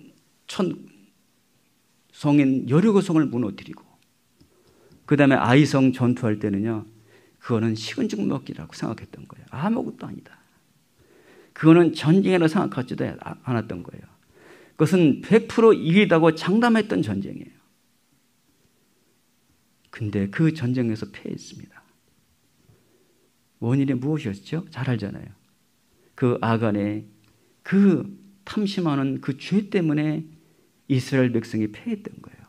성인 여리고성을 무너뜨리고 그 다음에 아이성 전투할 때는요, 그거는 식은 죽 먹기라고 생각했던 거예요. 아무것도 아니다. 그거는 전쟁이라고 생각하지도 않았던 거예요. 그것은 100% 이기다고 장담했던 전쟁이에요. 근데 그 전쟁에서 패했습니다. 원인이 무엇이었죠? 잘 알잖아요. 그 아간의 그 탐심하는 그 죄 때문에 이스라엘 백성이 패했던 거예요.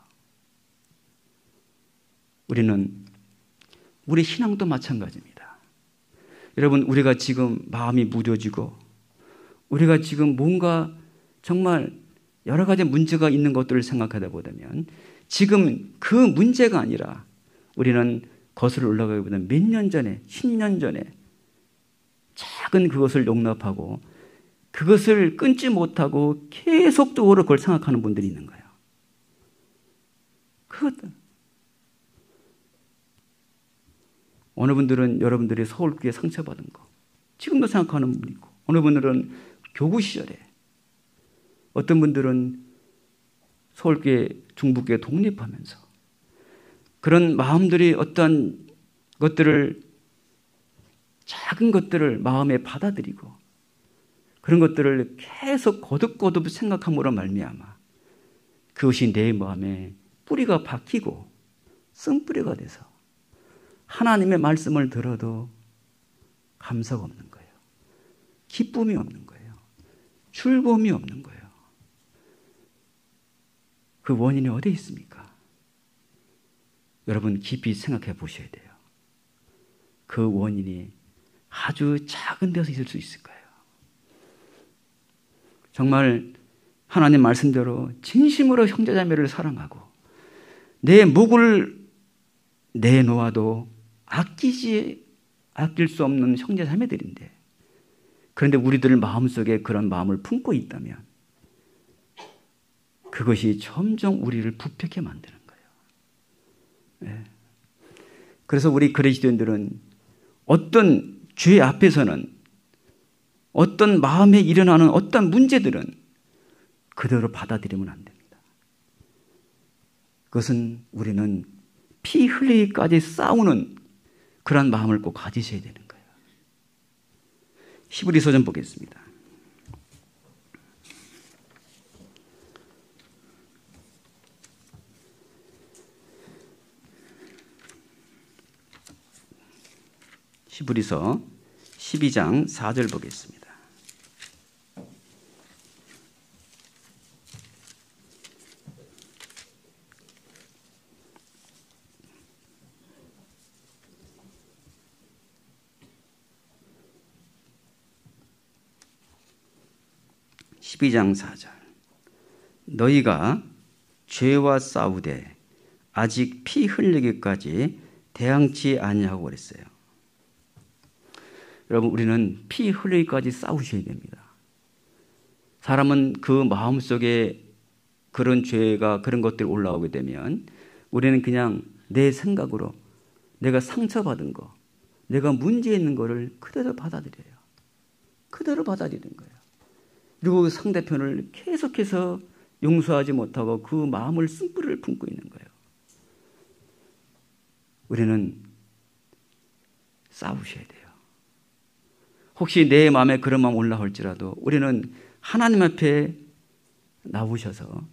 우리 신앙도 마찬가지입니다. 여러분, 우리가 지금 마음이 무뎌지고 우리가 지금 뭔가 정말 여러 가지 문제가 있는 것들을 생각하다 보면 지금 그 문제가 아니라 우리는 거슬러 올라가기보다는 몇 년 전에, 10년 전에 작은 그것을 용납하고 그것을 끊지 못하고 계속적으로 그걸 생각하는 분들이 있는 거예요. 어느 분들은 여러분들이 서울교회 상처받은 거 지금도 생각하는 분이 있고, 어느 분들은 교구 시절에, 어떤 분들은 서울교회 중부교회 독립하면서 그런 마음들이 어떤 것들을, 작은 것들을 마음에 받아들이고 그런 것들을 계속 거듭거듭 생각함으로 말미암아 그것이 내 마음에 뿌리가 박히고 쓴뿌리가 돼서 하나님의 말씀을 들어도 감사가 없는 거예요. 기쁨이 없는 거예요. 즐거움이 없는 거예요. 그 원인이 어디에 있습니까? 여러분, 깊이 생각해 보셔야 돼요. 그 원인이 아주 작은 데서 있을 수 있을 거예요. 정말 하나님 말씀대로 진심으로 형제자매를 사랑하고 내 목을 내놓아도 아낄 수 없는 형제자매들인데, 그런데 우리들 마음속에 그런 마음을 품고 있다면 그것이 점점 우리를 부패하게 만드는 거예요. 네. 그래서 우리 그리스도인들은 어떤 죄 앞에서는, 어떤 마음에 일어나는 어떤 문제들은 그대로 받아들이면 안 됩니다. 그것은 우리는 피 흘리기까지 싸우는 그런 마음을 꼭 가지셔야 되는 거예요. 히브리서 좀 보겠습니다. 히브리서 12장 4절 보겠습니다. (12장 4절) 너희가 죄와 싸우되 아직 피 흘리기까지 대항치 아니하고 그랬어요. 여러분, 우리는 피 흘리기까지 싸우셔야 됩니다. 사람은 그 마음속에 그런 죄가, 그런 것들이 올라오게 되면 우리는 그냥 내 생각으로 내가 상처받은 거, 내가 문제 있는 거를 그대로 받아들여요. 그대로 받아들이는 거예요. 그리고 상대편을 계속해서 용서하지 못하고 그 마음을 쓴뿌리를 품고 있는 거예요. 우리는 싸우셔야 돼요. 혹시 내 마음에 그런 마음 올라올지라도 우리는 하나님 앞에 나오셔서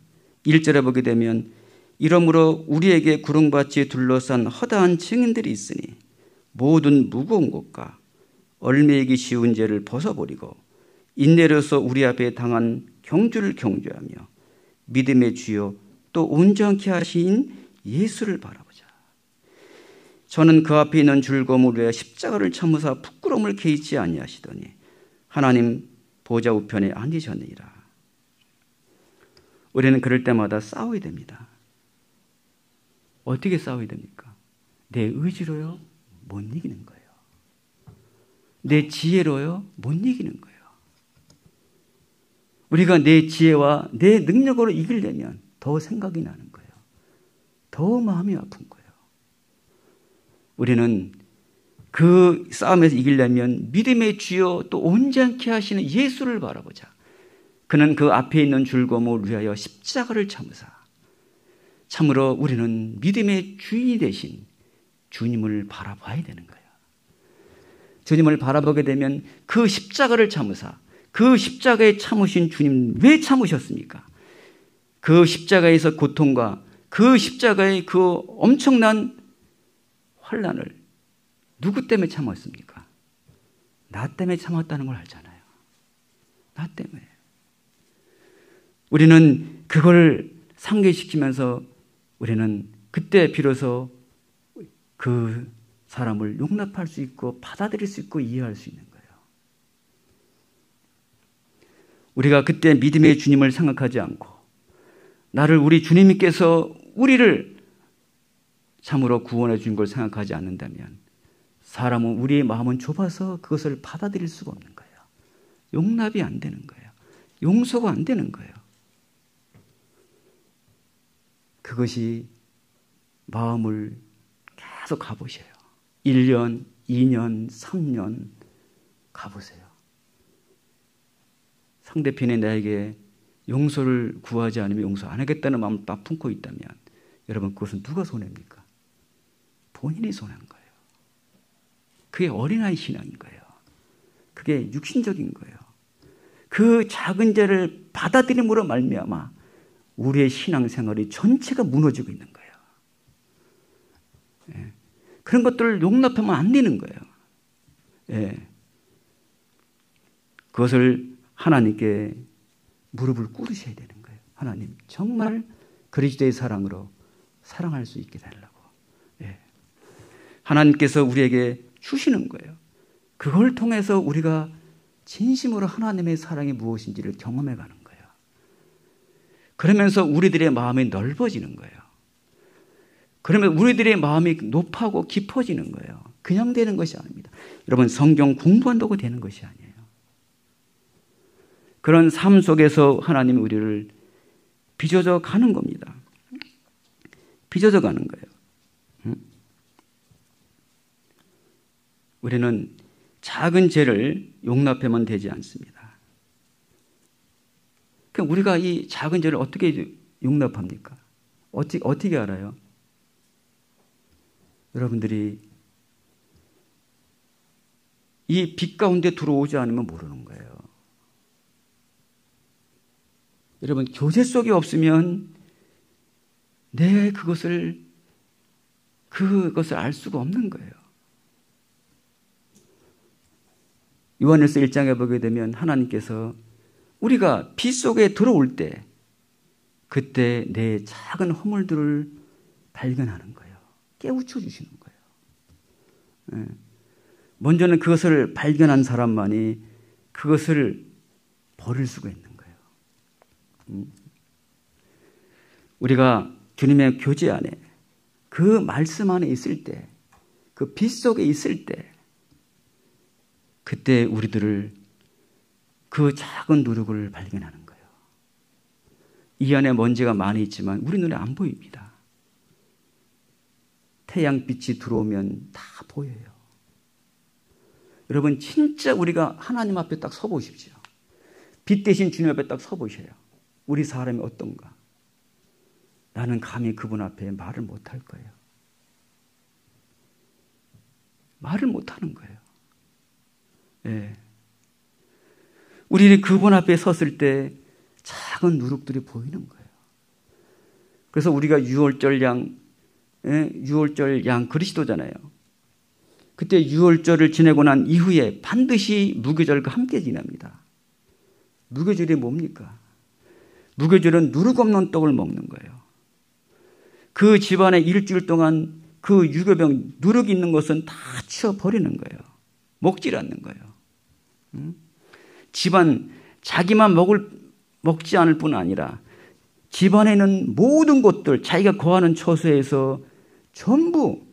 1절에 보게 되면 이러므로 우리에게 구름같이 둘러싼 허다한 증인들이 있으니 모든 무거운 것과 얽매이기 쉬운 죄를 벗어버리고 인내로서 우리 앞에 당한 경주를 경주하며 믿음의 주요 또 온전케 하신 예수를 바라보자. 저는 그 앞에 있는 즐거움을 위해 십자가를 참으사 부끄러움을 개의치 아니하시더니 하나님 보좌 우편에 앉으셨느니라. 우리는 그럴 때마다 싸워야 됩니다. 어떻게 싸워야 됩니까? 내 의지로요? 못 이기는 거예요. 내 지혜로요? 못 이기는 거예요. 우리가 내 지혜와 내 능력으로 이기려면 더 생각이 나는 거예요. 더 마음이 아픈 거예요. 우리는 그 싸움에서 이기려면 믿음의 주여 또 온전케 하시는 예수를 바라보자. 그는 그 앞에 있는 즐거움을 위하여 십자가를 참으사. 참으로 우리는 믿음의 주인이 되신 주님을 바라봐야 되는 거예요. 주님을 바라보게 되면 그 십자가를 참으사, 그 십자가에 참으신 주님 왜 참으셨습니까? 그 십자가에서 고통과 그 십자가의 그 엄청난 환난을 누구 때문에 참았습니까? 나 때문에 참았다는 걸 알잖아요. 나 때문에. 우리는 그걸 상기시키면서 우리는 그때 비로소 그 사람을 용납할 수 있고 받아들일 수 있고 이해할 수 있는 거예요. 우리가 그때 믿음의 주님을 생각하지 않고 나를 우리 주님께서 우리를 참으로 구원해 준 걸 생각하지 않는다면 사람은 우리의 마음은 좁아서 그것을 받아들일 수가 없는 거예요. 용납이 안 되는 거예요. 용서가 안 되는 거예요. 그것이 마음을 계속 가보셔요. 1년, 2년, 3년 가보세요. 상대편이 나에게 용서를 구하지 않으면 용서 안 하겠다는 마음을 딱 품고 있다면 여러분 그것은 누가 손해입니까? 본인이 손해인 거예요. 그게 어린아이 신앙인 거예요. 그게 육신적인 거예요. 그 작은 죄를 받아들임으로 말미암아 우리의 신앙생활이 전체가 무너지고 있는 거예요. 예. 그런 것들을 용납하면 안 되는 거예요. 예. 그것을 하나님께 무릎을 꿇으셔야 되는 거예요. 하나님 정말 그리스도의 사랑으로 사랑할 수 있게 달라고. 예. 하나님께서 우리에게 주시는 거예요. 그걸 통해서 우리가 진심으로 하나님의 사랑이 무엇인지를 경험해 가는 거예요. 그러면서 우리들의 마음이 넓어지는 거예요. 그러면 우리들의 마음이 높아고 깊어지는 거예요. 그냥 되는 것이 아닙니다. 여러분 성경 공부한다고 되는 것이 아니에요. 그런 삶 속에서 하나님이 우리를 빚어져 가는 겁니다. 빚어져 가는 거예요. 우리는 작은 죄를 용납하면 되지 않습니다. 그럼 우리가 이 작은 죄를 어떻게 용납합니까? 어떻게 알아요? 여러분들이 이 빛 가운데 들어오지 않으면 모르는 거예요. 여러분 교제 속에 없으면 그것을 알 수가 없는 거예요. 요한일서 1장에 보게 되면 하나님께서 우리가 빛 속에 들어올 때 그때 내 작은 허물들을 발견하는 거예요. 깨우쳐 주시는 거예요. 먼저는 그것을 발견한 사람만이 그것을 버릴 수가 있는 거예요. 우리가 주님의 교제 안에 그 말씀 안에 있을 때, 그 빛 속에 있을 때 그때 우리들을 그 작은 누룩을 발견하는 거예요. 이 안에 먼지가 많이 있지만 우리 눈에 안 보입니다. 태양빛이 들어오면 다 보여요. 여러분 진짜 우리가 하나님 앞에 딱 서보십시오. 빛 대신 주님 앞에 딱 서보셔요. 우리 사람이 어떤가? 나는 감히 그분 앞에 말을 못할 거예요. 말을 못하는 거예요. 예. 우리는 그분 앞에 섰을 때 작은 누룩들이 보이는 거예요. 그래서 우리가 유월절 양 그리스도잖아요. 그때 유월절을 지내고 난 이후에 반드시 무교절과 함께 지냅니다. 무교절이 뭡니까? 무교절은 누룩 없는 떡을 먹는 거예요. 그 집안에 일주일 동안 그 유교병 누룩 있는 것은 다 치워버리는 거예요. 먹질 않는 거예요. 집안 자기만 먹지 않을 뿐 아니라 집안에 있는 모든 곳들 자기가 거하는 처소에서 전부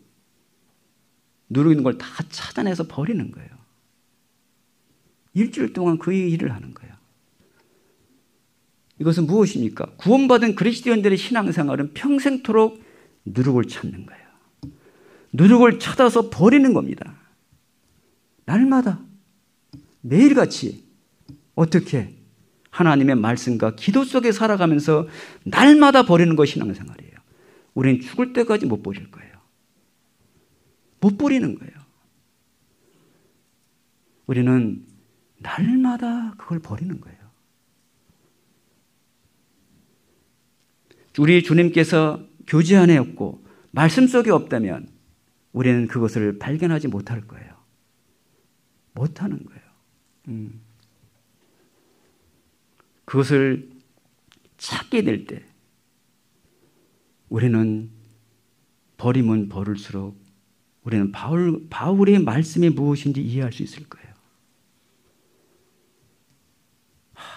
누룩 있는 걸 다 찾아내서 버리는 거예요. 일주일 동안 그 일을 하는 거예요. 이것은 무엇입니까? 구원받은 그리스도인들의 신앙생활은 평생토록 누룩을 찾는 거예요. 누룩을 찾아서 버리는 겁니다. 날마다 매일같이 어떻게 하나님의 말씀과 기도 속에 살아가면서 날마다 버리는 것이 신앙생활이에요. 우리는 죽을 때까지 못 버릴 거예요. 못 버리는 거예요. 우리는 날마다 그걸 버리는 거예요. 우리 주님께서 교제 안에 없고 말씀 속에 없다면 우리는 그것을 발견하지 못할 거예요. 못하는 거예요. 그것을 찾게 될 때 우리는 버리면 버릴수록 우리는 바울의 말씀이 무엇인지 이해할 수 있을 거예요.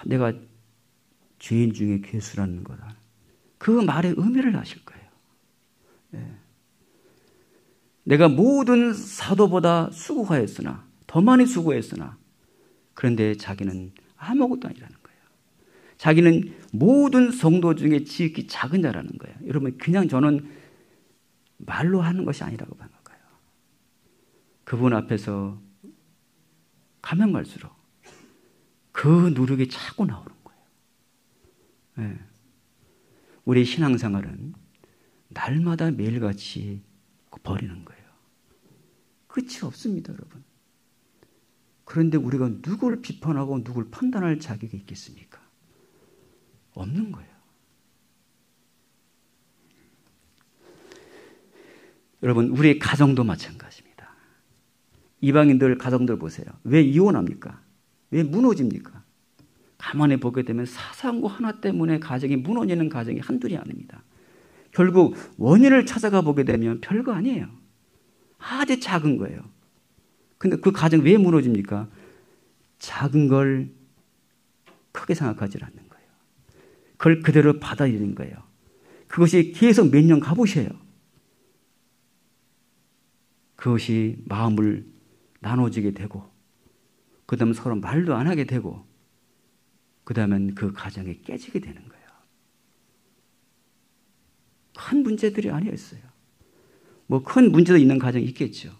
내가 죄인 중에 괴수라는 거다. 그 말의 의미를 아실 거예요. 네. 내가 모든 사도보다 수고하였으나 더 많이 수고했으나 그런데 자기는 아무것도 아니라는 거예요. 자기는 모든 성도 중에 지극히 작은 자라는 거예요. 여러분 그냥 저는 말로 하는 것이 아니라고 생각해요. 그분 앞에서 가면 갈수록 그 누룩이 자꾸 나오는 거예요. 네. 우리 신앙생활은 날마다 매일같이 버리는 거예요. 끝이 없습니다, 여러분. 그런데 우리가 누구를 비판하고 누구를 판단할 자격이 있겠습니까? 없는 거예요. 여러분, 우리 가정도 마찬가지입니다. 이방인들 가정들 보세요. 왜 이혼합니까? 왜 무너집니까? 가만히 보게 되면 사소한 거 하나 때문에 가정이 무너지는 가정이 한둘이 아닙니다. 결국 원인을 찾아가 보게 되면 별거 아니에요. 아주 작은 거예요. 근데 그 가정 왜 무너집니까? 작은 걸 크게 생각하지 않는 거예요. 그걸 그대로 받아들이는 거예요. 그것이 계속 몇 년 가보셔요. 그것이 마음을 나눠지게 되고 그 다음에 서로 말도 안 하게 되고 그 다음엔 그 가정이 깨지게 되는 거예요. 큰 문제들이 아니었어요. 뭐 큰 문제도 있는 가정이 있겠죠.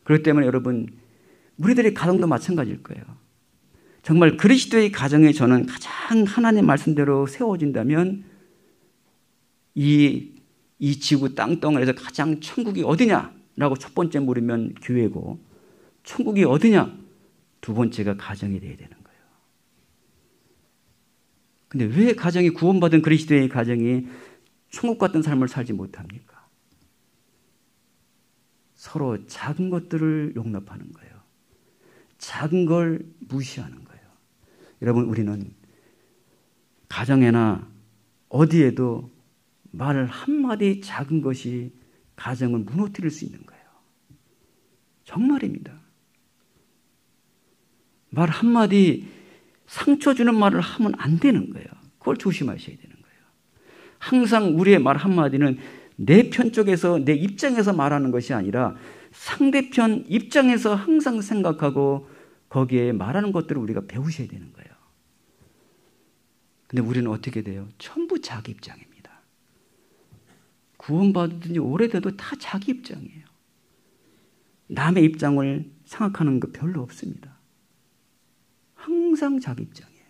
그렇기 때문에 여러분 우리들의 가정도 마찬가지일 거예요. 정말 그리스도의 가정에 저는 가장 하나님의 말씀대로 세워진다면 이 지구 땅덩어리에서 가장 천국이 어디냐라고 첫 번째 물으면 교회고 천국이 어디냐 두 번째가 가정이 돼야 되는 거예요. 근데 왜 가정이 구원받은 그리스도의 가정이 천국 같은 삶을 살지 못합니까? 서로 작은 것들을 용납하는 거예요. 작은 걸 무시하는 거예요. 여러분 우리는 가정에나 어디에도 말 한마디 작은 것이 가정을 무너뜨릴 수 있는 거예요. 정말입니다. 말 한마디 상처 주는 말을 하면 안 되는 거예요. 그걸 조심하셔야 되는 거예요. 항상 우리의 말 한마디는 내 편 쪽에서 내 입장에서 말하는 것이 아니라 상대편 입장에서 항상 생각하고 거기에 말하는 것들을 우리가 배우셔야 되는 거예요. 근데 우리는 어떻게 돼요? 전부 자기 입장입니다. 구원받은 지 오래돼도 다 자기 입장이에요. 남의 입장을 생각하는 거 별로 없습니다. 항상 자기 입장이에요.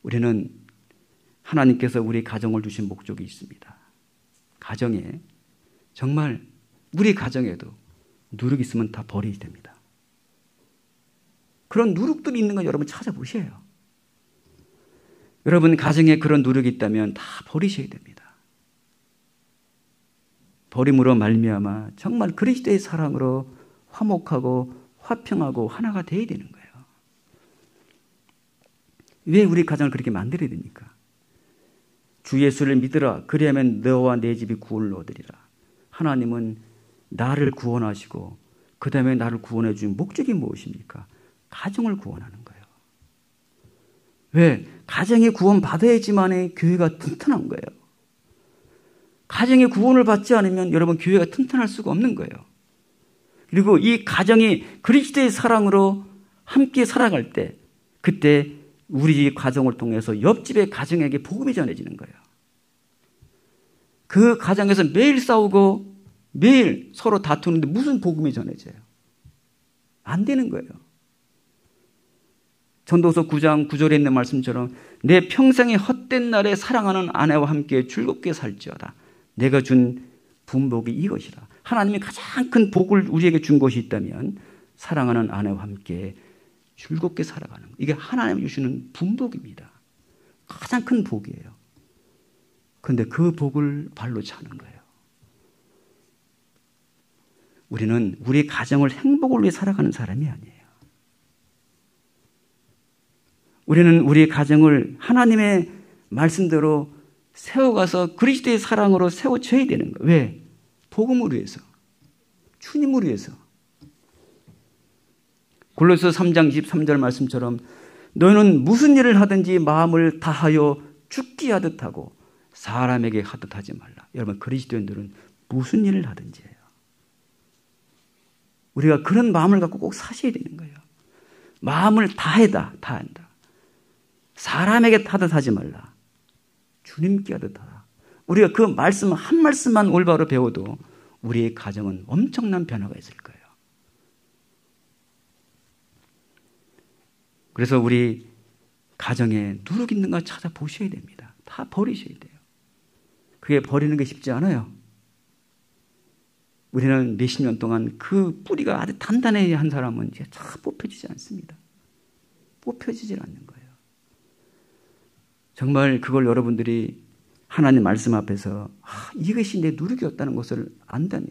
우리는 하나님께서 우리 가정을 주신 목적이 있습니다. 가정에 정말 우리 가정에도 누룩이 있으면 다 버려야 됩니다. 그런 누룩들이 있는 건 여러분 찾아보셔요. 여러분 가정에 그런 누룩이 있다면 다 버리셔야 됩니다. 버림으로 말미암아 정말 그리스도의 사랑으로 화목하고 화평하고 하나가 되어야 되는 거예요. 왜 우리 가정을 그렇게 만들어야 됩니까? 주 예수를 믿으라. 그리하면 너와 내 집이 구원을 얻으리라. 하나님은 나를 구원하시고 그 다음에 나를 구원해 준 목적이 무엇입니까? 가정을 구원하는 거예요. 왜? 가정이 구원받아야지만 교회가 튼튼한 거예요. 가정이 구원을 받지 않으면 여러분 교회가 튼튼할 수가 없는 거예요. 그리고 이 가정이 그리스도의 사랑으로 함께 살아갈 때 그때 우리 집 가정을 통해서 옆집의 가정에게 복음이 전해지는 거예요. 그 가정에서 매일 싸우고 매일 서로 다투는데 무슨 복음이 전해져요? 안 되는 거예요. 전도서 9장 9절에 있는 말씀처럼 내 평생의 헛된 날에 사랑하는 아내와 함께 즐겁게 살지어다. 내가 준 분복이 이것이다. 하나님이 가장 큰 복을 우리에게 준 것이 있다면 사랑하는 아내와 함께 즐겁게 살아가는 것. 이게 하나님이 주시는 분복입니다. 가장 큰 복이에요. 그런데 그 복을 발로 차는 거예요. 우리는 우리 가정을 행복을 위해 살아가는 사람이 아니에요. 우리는 우리 가정을 하나님의 말씀대로 세워가서 그리스도의 사랑으로 세워져야 되는 거예요. 왜? 복음을 위해서. 주님을 위해서. 골로새 3장 23절 말씀처럼 너희는 무슨 일을 하든지 마음을 다하여 죽게 하듯 하고 사람에게 하듯 하지 말라. 여러분, 그리스도인들은 무슨 일을 하든지 해요. 우리가 그런 마음을 갖고 꼭 사셔야 되는 거예요. 마음을 다한다. 사람에게 하듯 하지 말라. 주님께 하듯 하라. 우리가 그 말씀 한 말씀만 올바로 배워도 우리의 가정은 엄청난 변화가 있을 거예요. 그래서 우리 가정에 누룩 있는가 찾아보셔야 됩니다. 다 버리셔야 돼요. 그게 버리는 게 쉽지 않아요. 우리는 몇십 년 동안 그 뿌리가 아주 단단해야 한 사람은 이제 잘 뽑혀지지 않습니다. 뽑혀지질 않는 거예요. 정말 그걸 여러분들이 하나님 말씀 앞에서 이것이 내 누룩이었다는 것을 안다면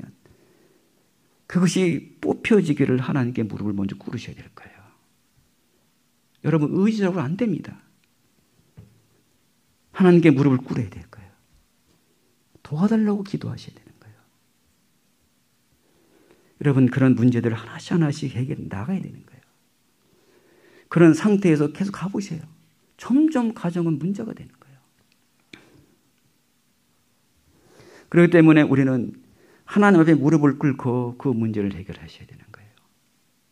그것이 뽑혀지기를 하나님께 무릎을 먼저 꿇으셔야 될 거예요. 여러분, 의지적으로 안 됩니다. 하나님께 무릎을 꿇어야 될 거예요. 도와달라고 기도하셔야 되는 거예요. 여러분, 그런 문제들을 하나씩 하나씩 해결해 나가야 되는 거예요. 그런 상태에서 계속 가보세요. 점점 가정은 문제가 되는 거예요. 그렇기 때문에 우리는 하나님 앞에 무릎을 꿇고 그 문제를 해결하셔야 되는 거예요.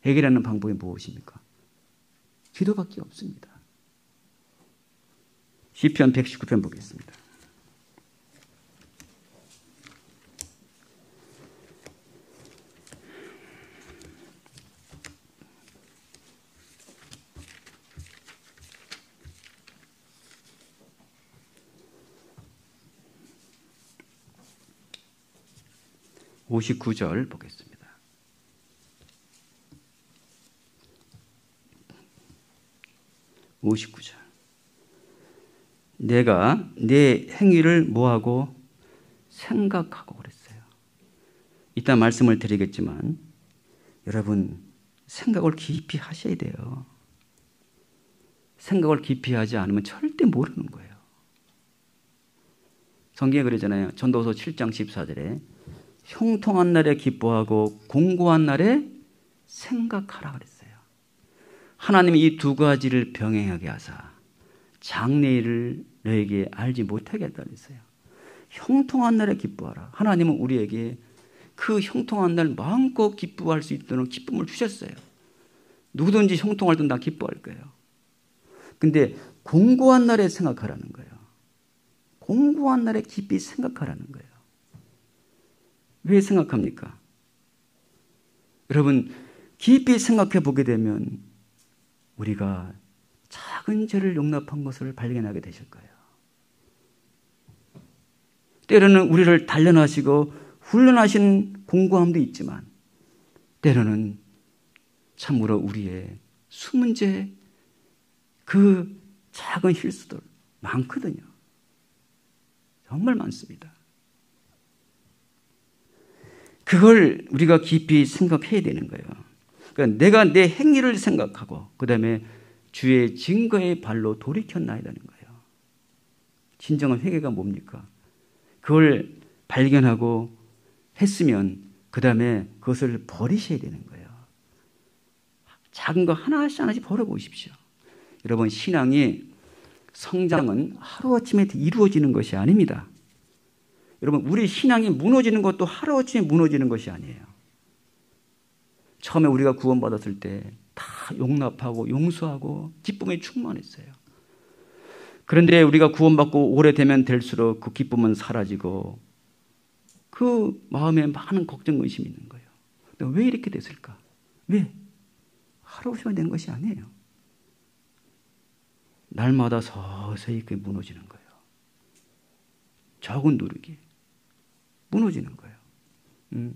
해결하는 방법이 무엇입니까? 기도밖에 없습니다. 시편 119편 보겠습니다. (59절) 보겠습니다. (59절) 내가 내 행위를 뭐하고 생각하고 그랬어요. 이따 말씀을 드리겠지만 여러분, 생각을 깊이 하셔야 돼요. 생각을 깊이 하지 않으면 절대 모르는 거예요. 성경에 그러잖아요. 전도서 7장 14절에 형통한 날에 기뻐하고 공고한 날에 생각하라 그랬어요. 하나님이 이 두 가지를 병행하게 하사 장래일을 너에게 알지 못하게 했다 그랬어요. 형통한 날에 기뻐하라. 하나님은 우리에게 그 형통한 날 마음껏 기뻐할 수 있도록 기쁨을 주셨어요. 누구든지 형통할 땐 다 기뻐할 거예요. 근데 공고한 날에 생각하라는 거예요. 공고한 날에 깊이 생각하라는 거예요. 왜 생각합니까? 여러분, 깊이 생각해 보게 되면 우리가 작은 죄를 용납한 것을 발견하게 되실 거예요. 때로는 우리를 단련하시고 훈련하신 공고함도 있지만 때로는 참으로 우리의 숨은 죄, 그 작은 실수들 많거든요. 정말 많습니다. 그걸 우리가 깊이 생각해야 되는 거예요. 그러니까 내가 내 행위를 생각하고 그 다음에 주의 증거의 발로 돌이켰나이다는 거예요. 진정한 회개가 뭡니까? 그걸 발견하고 했으면 그 다음에 그것을 버리셔야 되는 거예요. 작은 거 하나씩 하나씩 버려보십시오. 여러분, 신앙이 성장은 하루아침에 이루어지는 것이 아닙니다. 여러분, 우리 신앙이 무너지는 것도 하루아침에 무너지는 것이 아니에요. 처음에 우리가 구원받았을 때 다 용납하고 용서하고 기쁨에 충만했어요. 그런데 우리가 구원받고 오래되면 될수록 그 기쁨은 사라지고 그 마음에 많은 걱정, 의심이 있는 거예요. 내가 왜 이렇게 됐을까? 왜? 하루아침에 된 것이 아니에요. 날마다 서서히 그게 무너지는 거예요. 적은 누르기. 무너지는 거예요.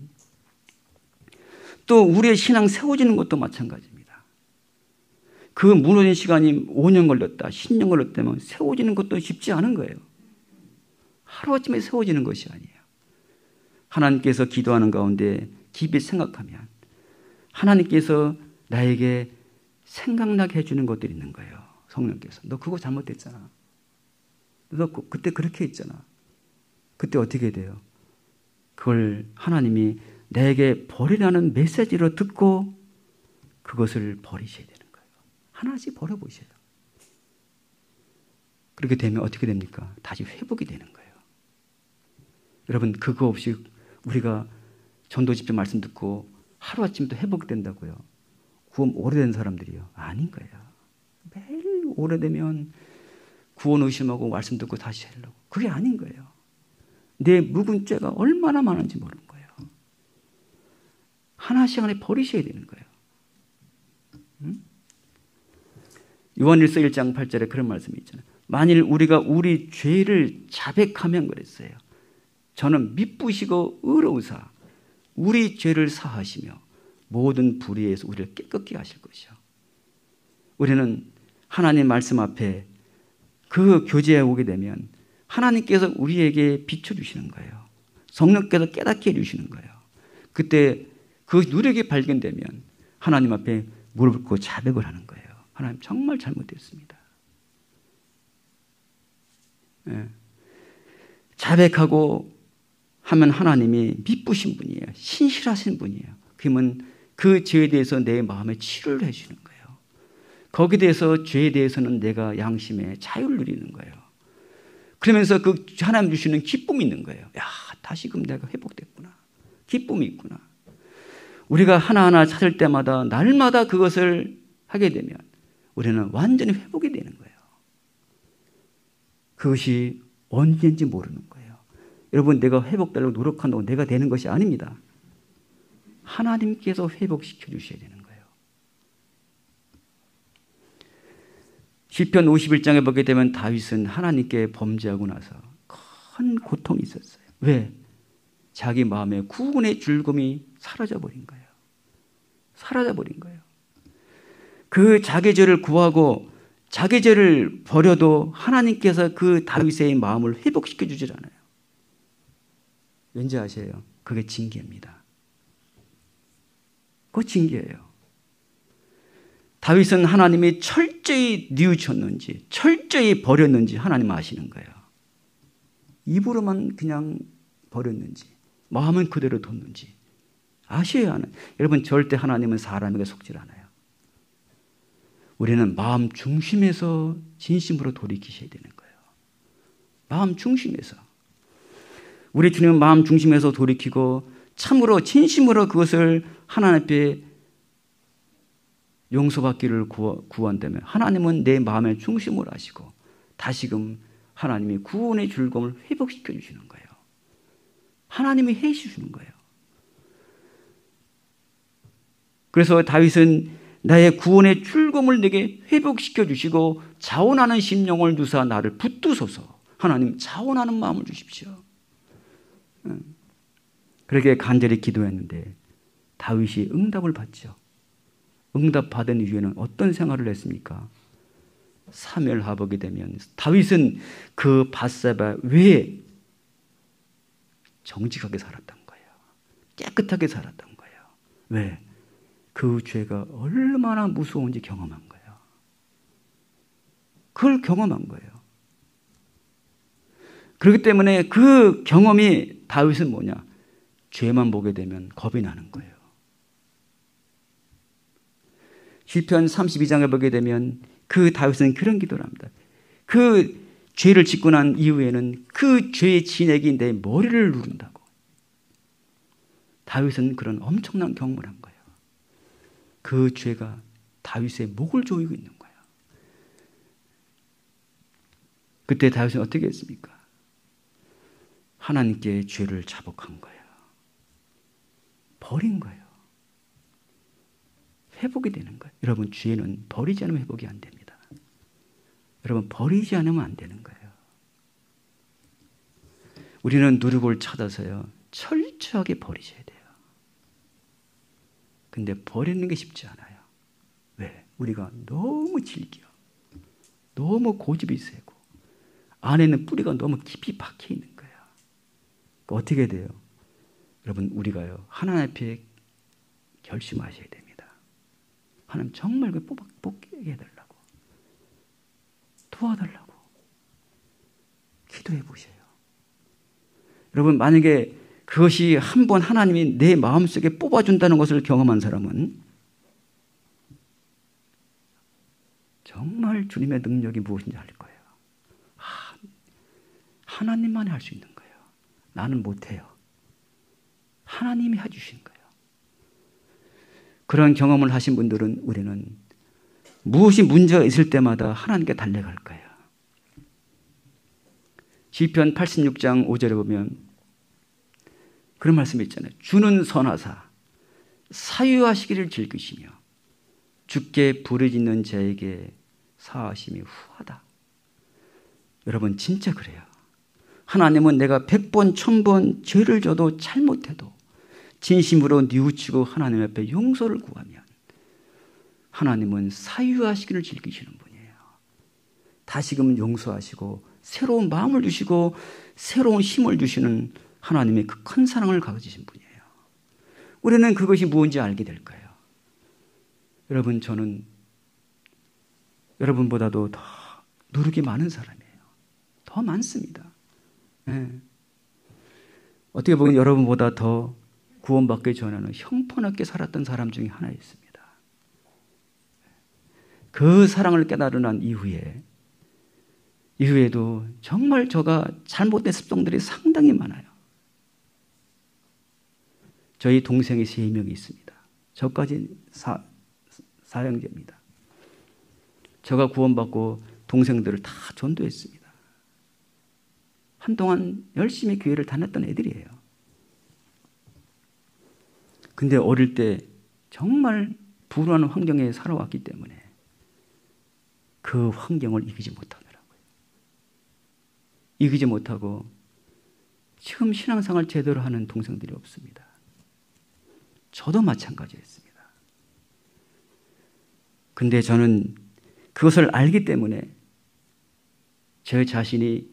또 우리의 신앙 세워지는 것도 마찬가지입니다. 그 무너진 시간이 5년 걸렸다, 10년 걸렸다면 세워지는 것도 쉽지 않은 거예요. 하루아침에 세워지는 것이 아니에요. 하나님께서 기도하는 가운데 깊이 생각하면 하나님께서 나에게 생각나게 해주는 것들이 있는 거예요. 성령께서. 너 그거 잘못했잖아. 너 그때 그렇게 했잖아. 그때 어떻게 돼요? 그걸 하나님이 내게 버리라는 메시지로 듣고 그것을 버리셔야 되는 거예요. 하나씩 버려보셔요. 그렇게 되면 어떻게 됩니까? 다시 회복이 되는 거예요. 여러분, 그거 없이 우리가 전도집회 말씀 듣고 하루아침 또 회복된다고요? 구원 오래된 사람들이요? 아닌 거예요. 매일 오래되면 구원 의심하고 말씀 듣고 다시 하려고. 그게 아닌 거예요. 내 묵은 죄가 얼마나 많은지 모르는 거예요. 하나씩 안에 버리셔야 되는 거예요. 요한일서 1장 8절에 그런 말씀이 있잖아요. 만일 우리가 우리 죄를 자백하면 그랬어요. 저는 미쁘시고 의로우사 우리 죄를 사하시며 모든 불의에서 우리를 깨끗게 하실 것이요. 우리는 하나님 말씀 앞에 그 교제에 오게 되면 하나님께서 우리에게 비춰주시는 거예요. 성령께서 깨닫게 해주시는 거예요. 그때 그 누력이 발견되면 하나님 앞에 무릎 꿇고 자백을 하는 거예요. 하나님 정말 잘못했습니다. 예. 자백하고 하면 하나님이 미쁘신 분이에요. 신실하신 분이에요. 그러면 그 죄에 대해서 내 마음에 치료를 해주는 거예요. 거기에 대해서 죄에 대해서는 내가 양심에 자유를 누리는 거예요. 그러면서 그 하나님 주시는 기쁨이 있는 거예요. 야, 다시금 내가 회복됐구나. 기쁨이 있구나. 우리가 하나하나 찾을 때마다 날마다 그것을 하게 되면 우리는 완전히 회복이 되는 거예요. 그것이 언제인지 모르는 거예요. 여러분, 내가 회복되려고 노력한다고 내가 되는 것이 아닙니다. 하나님께서 회복시켜 주셔야 되는 거예요. 시편 51장에 보게 되면 다윗은 하나님께 범죄하고 나서 큰 고통이 있었어요. 왜? 자기 마음에 구원의 즐거움이 사라져버린 거예요. 사라져버린 거예요. 그 자기 죄를 구하고 자기 죄를 버려도 하나님께서 그 다윗의 마음을 회복시켜 주질 않아요. 왠지 아세요? 그게 징계입니다. 그거 징계예요. 다윗은 하나님이 철저히 뉘우쳤는지 철저히 버렸는지 하나님 아시는 거예요. 입으로만 그냥 버렸는지 마음은 그대로 뒀는지 아셔야 하는. 여러분, 절대 하나님은 사람에게 속질 않아요. 우리는 마음 중심에서 진심으로 돌이키셔야 되는 거예요. 마음 중심에서. 우리 주님은 마음 중심에서 돌이키고 참으로 진심으로 그것을 하나님 앞에 용서받기를 구한다면 하나님은 내 마음의 중심을 아시고 다시금 하나님이 구원의 즐거움을 회복시켜 주시는 거예요. 하나님이 해 주시는 거예요. 그래서 다윗은 나의 구원의 즐거움을 내게 회복시켜 주시고 자원하는 심령을 두사 나를 붙드소서. 하나님 자원하는 마음을 주십시오. 그렇게 간절히 기도했는데 다윗이 응답을 받죠. 응답받은 이후에는 어떤 생활을 했습니까? 사무엘하 보게 되면 다윗은 그 밧세바 외에 정직하게 살았던 거예요. 깨끗하게 살았던 거예요. 왜? 그 죄가 얼마나 무서운지 경험한 거예요. 그걸 경험한 거예요. 그렇기 때문에 그 경험이 다윗은 뭐냐? 죄만 보게 되면 겁이 나는 거예요. 시편 32장에 보게 되면 그 다윗은 그런 기도를 합니다. 그 죄를 짓고 난 이후에는 그 죄의 진액이 내 머리를 누른다고. 다윗은 그런 엄청난 경험을 한 거예요. 그 죄가 다윗의 목을 조이고 있는 거예요. 그때 다윗은 어떻게 했습니까? 하나님께 죄를 자복한 거예요. 버린 거예요. 회복이 되는 거예요. 여러분, 죄는 버리지 않으면 회복이 안 됩니다. 여러분, 버리지 않으면 안 되는 거예요. 우리는 누룩을 찾아서요, 철저하게 버리셔야 돼요. 근데 버리는 게 쉽지 않아요. 왜? 우리가 너무 질겨. 너무 고집이 세고 안에는 뿌리가 너무 깊이 박혀 있는 거예요. 그러니까 어떻게 돼요? 여러분, 우리가요, 하나님 앞에 결심하셔야 됩니다. 하나님, 정말 그 뽑게 해달라고, 도와달라고 기도해 보세요. 여러분, 만약에 그것이 한번 하나님이 내 마음속에 뽑아준다는 것을 경험한 사람은 정말 주님의 능력이 무엇인지 알 거예요. 하나님만이 할 수 있는 거예요. 나는 못해요. 하나님이 해주신 거예요. 그런 경험을 하신 분들은 우리는 무엇이 문제가 있을 때마다 하나님께 달려갈 거예요. 시편 86장 5절에 보면 그런 말씀이 있잖아요. 주는 선하사 사유하시기를 즐기시며 주께 부르짖는 자에게 사하심이 후하다. 여러분, 진짜 그래요. 하나님은 내가 100번 1000번 죄를 져도 잘못해도 진심으로 뉘우치고 하나님 앞에 용서를 구하면 하나님은 사유하시기를 즐기시는 분이에요. 다시금 용서하시고 새로운 마음을 주시고 새로운 힘을 주시는 하나님의 그 큰 사랑을 가져주신 분이에요. 우리는 그것이 무엇인지 알게 될 거예요. 여러분, 저는 여러분보다도 더 누룩이 많은 사람이에요. 더 많습니다. 네. 어떻게 보면 여러분보다 더 구원받기 전에는 형편없게 살았던 사람 중에 하나였습니다. 그 사랑을 깨달으 난 이후에도 정말 제가 잘못된 습성들이 상당히 많아요. 저희 동생이 3명이 있습니다. 저까지 사형제입니다. 제가 구원받고 동생들을 다 전도했습니다. 한동안 열심히 교회를 다녔던 애들이에요. 근데 어릴 때 정말 불우한 환경에 살아왔기 때문에 그 환경을 이기지 못하더라고요. 이기지 못하고 지금 신앙생활 제대로 하는 동생들이 없습니다. 저도 마찬가지였습니다. 근데 저는 그것을 알기 때문에 제 자신이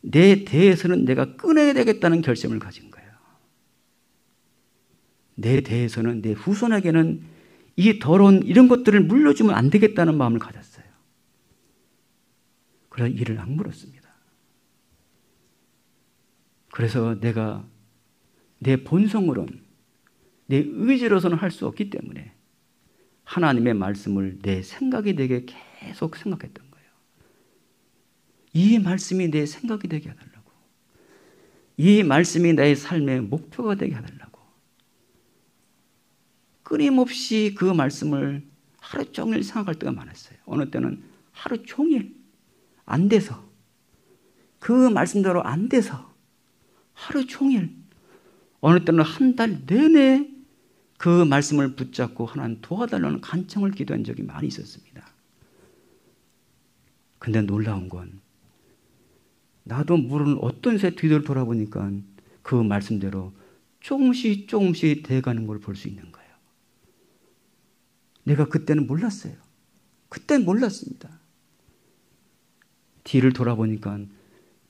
내 대에서는 내가 끊어야 되겠다는 결심을 가진 거예요. 내 대에서는 내 후손에게는 이 더러운 이런 것들을 물려주면 안 되겠다는 마음을 가졌어요. 그래서 이를 악물었습니다. 그래서 내가 내 본성으로는 내 의지로서는 할 수 없기 때문에 하나님의 말씀을 내 생각이 되게 계속 생각했던 거예요. 이 말씀이 내 생각이 되게 해달라고. 이 말씀이 나의 삶의 목표가 되게 해달라고. 끊임없이 그 말씀을 하루 종일 생각할 때가 많았어요. 어느 때는 하루 종일 안 돼서, 그 말씀대로 안 돼서 하루 종일, 어느 때는 한 달 내내 그 말씀을 붙잡고 하나님 도와달라는 간청을 기도한 적이 많이 있었습니다. 근데 놀라운 건 나도 모르는 어떤 새 뒤를 돌아보니까 그 말씀대로 조금씩 돼가는 걸 볼 수 있는 거예요. 내가 그때는 몰랐어요. 그때는 몰랐습니다. 뒤를 돌아보니까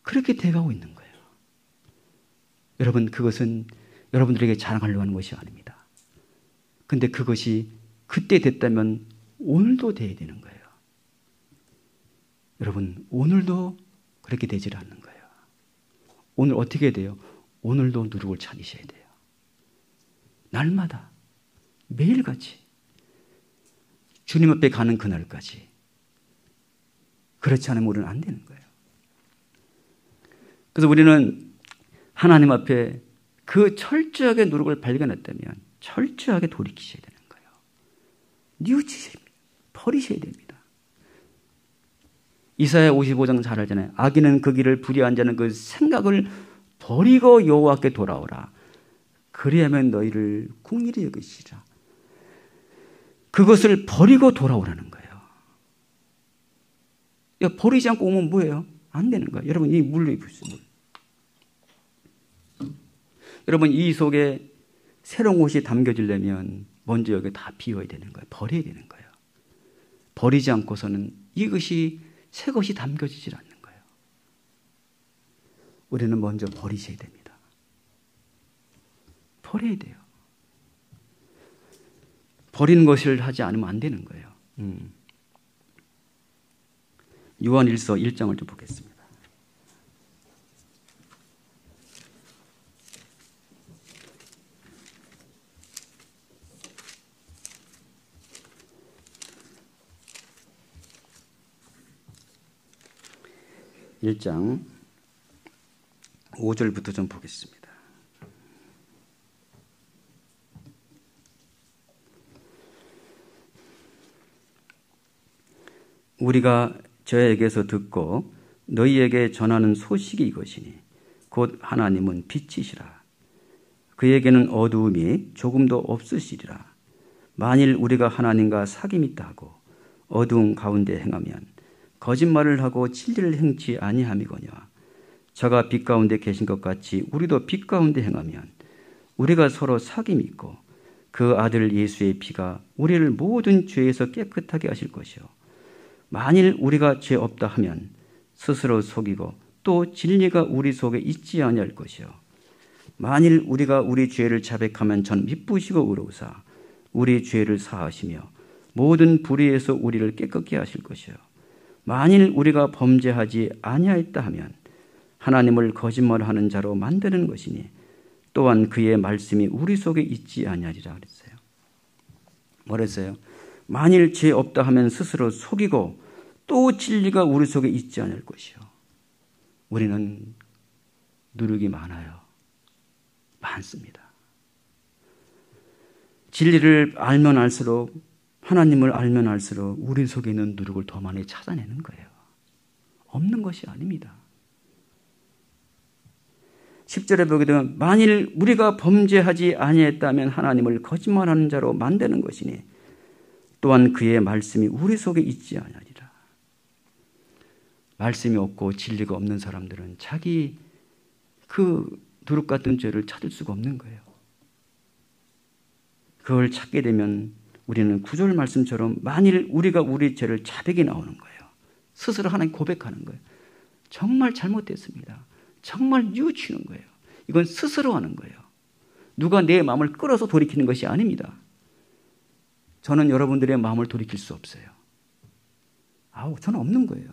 그렇게 돼가고 있는 거예요. 여러분, 그것은 여러분들에게 자랑하려고 하는 것이 아닙니다. 근데 그것이 그때 됐다면 오늘도 돼야 되는 거예요. 여러분, 오늘도 그렇게 되질 않는 거예요. 오늘 어떻게 돼요? 오늘도 누룩을 찾으셔야 돼요. 날마다, 매일같이, 주님 앞에 가는 그날까지. 그렇지 않으면 우리는 안 되는 거예요. 그래서 우리는 하나님 앞에 그 철저하게 누룩을 발견했다면 철저하게 돌이키셔야 되는 거예요. 뉘우치셔야 됩니다. 버리셔야 됩니다. 이사야 55장 잘 알잖아요. 악인은 그 길을 불의한 자는 그 생각을 버리고 여호와께 돌아오라. 그리하면 너희를 긍휼히 여기시리라. 그것을 버리고 돌아오라는 거예요. 버리지 않고 오면 뭐예요? 안 되는 거예요. 여러분, 이 물로 입으세요. 여러분, 이 속에 새로운 옷이 담겨지려면 먼저 여기 다 비워야 되는 거예요. 버려야 되는 거예요. 버리지 않고서는 이것이 새 것이 담겨지질 않는 거예요. 우리는 먼저 버리셔야 됩니다. 버려야 돼요. 버리는 것을 하지 않으면 안 되는 거예요. 요한일서 1장을 좀 보겠습니다. (1장) 5절부터 좀 보겠습니다. 우리가 저에게서 듣고 너희에게 전하는 소식이 이것이니 곧 하나님은 빛이시라. 그에게는 어두움이 조금도 없으시리라. 만일 우리가 하나님과 사귐이 있다 하고 어두움 가운데 행하면 거짓말을 하고 진리를 행치 아니함이거니와 저가 빛 가운데 계신 것 같이 우리도 빛 가운데 행하면 우리가 서로 사귐이 있고 그 아들 예수의 피가 우리를 모든 죄에서 깨끗하게 하실 것이요 만일 우리가 죄 없다 하면 스스로 속이고 또 진리가 우리 속에 있지 아니할 것이요 만일 우리가 우리 죄를 자백하면 전 미쁘시고 의로우사 우리 죄를 사하시며 모든 불의에서 우리를 깨끗게 하실 것이요 만일 우리가 범죄하지 아니하였다 하면 하나님을 거짓말하는 자로 만드는 것이니 또한 그의 말씀이 우리 속에 있지 아니하리라 그랬어요. 뭐랬어요? 만일 죄 없다 하면 스스로 속이고 또 진리가 우리 속에 있지 않을 것이요. 우리는 누룩이 많아요. 많습니다. 진리를 알면 알수록 하나님을 알면 알수록 우리 속에 있는 누룩을 더 많이 찾아내는 거예요. 없는 것이 아닙니다. 10절에 보게 되면 만일 우리가 범죄하지 아니했다면 하나님을 거짓말하는 자로 만드는 것이니 또한 그의 말씀이 우리 속에 있지 아니하리라. 말씀이 없고 진리가 없는 사람들은 자기 그 누룩 같은 죄를 찾을 수가 없는 거예요. 그걸 찾게 되면 우리는 9절 말씀처럼 만일 우리가 우리 죄를 자백이 나오는 거예요. 스스로 하나님 고백하는 거예요. 정말 잘못됐습니다. 정말 뉘우치는 거예요. 이건 스스로 하는 거예요. 누가 내 마음을 끌어서 돌이키는 것이 아닙니다. 저는 여러분들의 마음을 돌이킬 수 없어요. 저는 없는 거예요.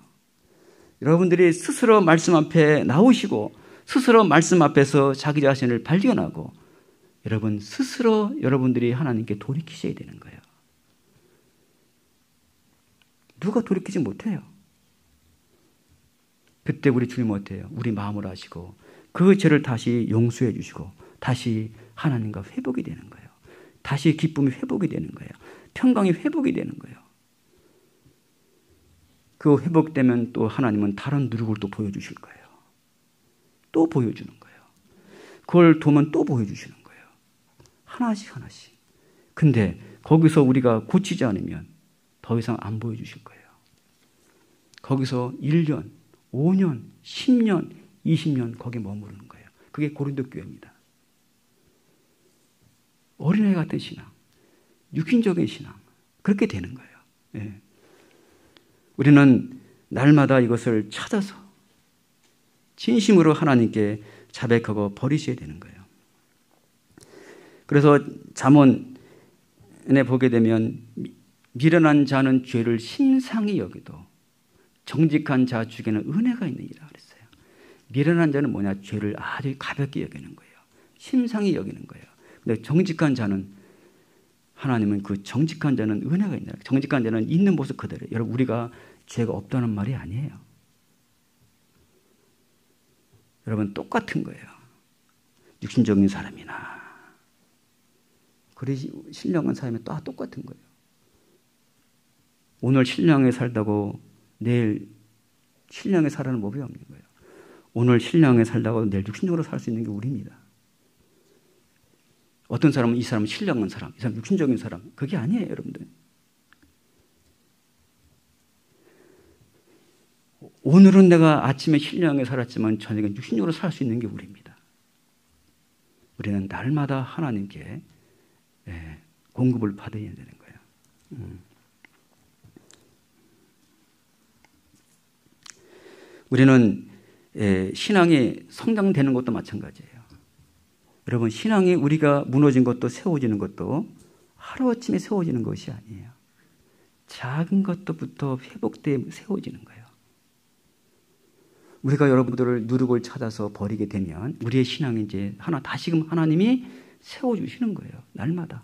여러분들이 스스로 말씀 앞에 나오시고 스스로 말씀 앞에서 자기 자신을 발견하고 여러분 스스로 여러분들이 하나님께 돌이키셔야 되는 거예요. 누가 돌이키지 못해요. 그때 우리 주님 어때요? 우리 마음을 아시고 그 죄를 다시 용서해 주시고 다시 하나님과 회복이 되는 거예요. 다시 기쁨이 회복이 되는 거예요. 평강이 회복이 되는 거예요. 그 회복되면 또 하나님은 다른 누룩을 또 보여주실 거예요. 또 보여주는 거예요. 그걸 두면 또 보여주시는 거예요. 하나씩 하나씩. 근데 거기서 우리가 고치지 않으면 더 이상 안 보여주실 거예요. 거기서 1년, 5년, 10년, 20년 거기에 머무르는 거예요. 그게 고린도 교회입니다. 어린애 같은 신앙, 육신적인 신앙, 그렇게 되는 거예요. 예. 우리는 날마다 이것을 찾아서 진심으로 하나님께 자백하고 버리셔야 되는 거예요. 그래서 잠언에 보게 되면 미련한 자는 죄를 심상히 여기도 정직한 자 중에는 은혜가 있느니라 그랬어요. 미련한 자는 뭐냐? 죄를 아주 가볍게 여기는 거예요. 심상히 여기는 거예요. 근데 정직한 자는 하나님은 그 정직한 자는 은혜가 있느니라. 정직한 자는 있는 모습 그대로. 여러분 우리가 죄가 없다는 말이 아니에요. 여러분 똑같은 거예요. 육신적인 사람이나 그리 신령한 사람이 다 똑같은 거예요. 오늘 신령하게 살다고 내일 신령하게 살아는 법이 없는 거예요. 오늘 신령하게 살다가 내일 육신적으로 살 수 있는 게 우리입니다. 어떤 사람은 이 사람은 신령한 사람, 이 사람은 육신적인 사람. 그게 아니에요, 여러분들. 오늘은 내가 아침에 신령하게 살았지만 저녁에 육신적으로 살 수 있는 게 우리입니다. 우리는 날마다 하나님께 공급을 받아야 되는 거예요. 우리는 신앙이 성장되는 것도 마찬가지예요. 여러분, 신앙이 우리가 무너진 것도 세워지는 것도 하루아침에 세워지는 것이 아니에요. 작은 것부터 회복되어 세워지는 거예요. 우리가 여러분들을 누룩을 찾아서 버리게 되면 우리의 신앙이 이제 다시금 하나님이 세워주시는 거예요. 날마다.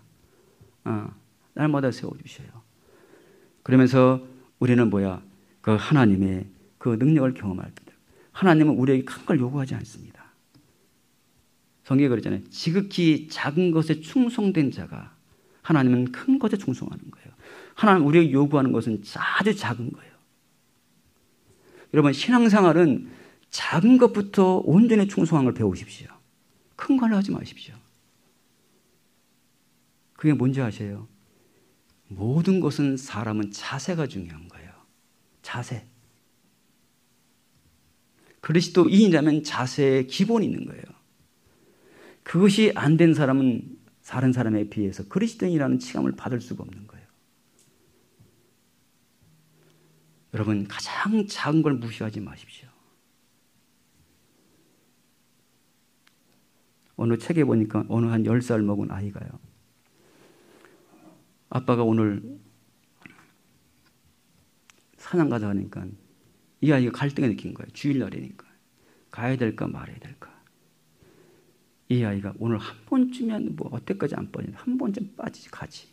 날마다 세워주셔요. 그러면서 우리는 그 하나님의 그 능력을 경험할 때 하나님은 우리에게 큰 걸 요구하지 않습니다. 성경에 그랬잖아요. 지극히 작은 것에 충성된 자가 하나님은 큰 것에 충성하는 거예요. 하나님 우리에게 요구하는 것은 아주 작은 거예요. 여러분, 신앙생활은 작은 것부터 온전히 충성한 걸 배우십시오. 큰 걸 하지 마십시오. 그게 뭔지 아세요? 모든 것은 사람은 자세가 중요한 거예요. 자세. 그리스도인이라면 자세에 기본이 있는 거예요. 그것이 안 된 사람은 다른 사람에 비해서 그리스도인이라는 칭함을 받을 수가 없는 거예요. 여러분, 가장 작은 걸 무시하지 마십시오. 어느 책에 보니까 어느 한 10살 먹은 아이가요. 아빠가 오늘 사냥 가자 하니까 이 아이가 갈등을 느낀 거예요. 주일날이니까. 가야 될까 말아야 될까. 이 아이가 오늘 한 번쯤이면 어때까지 안 빠지는데 한 번쯤 빠지지 가지.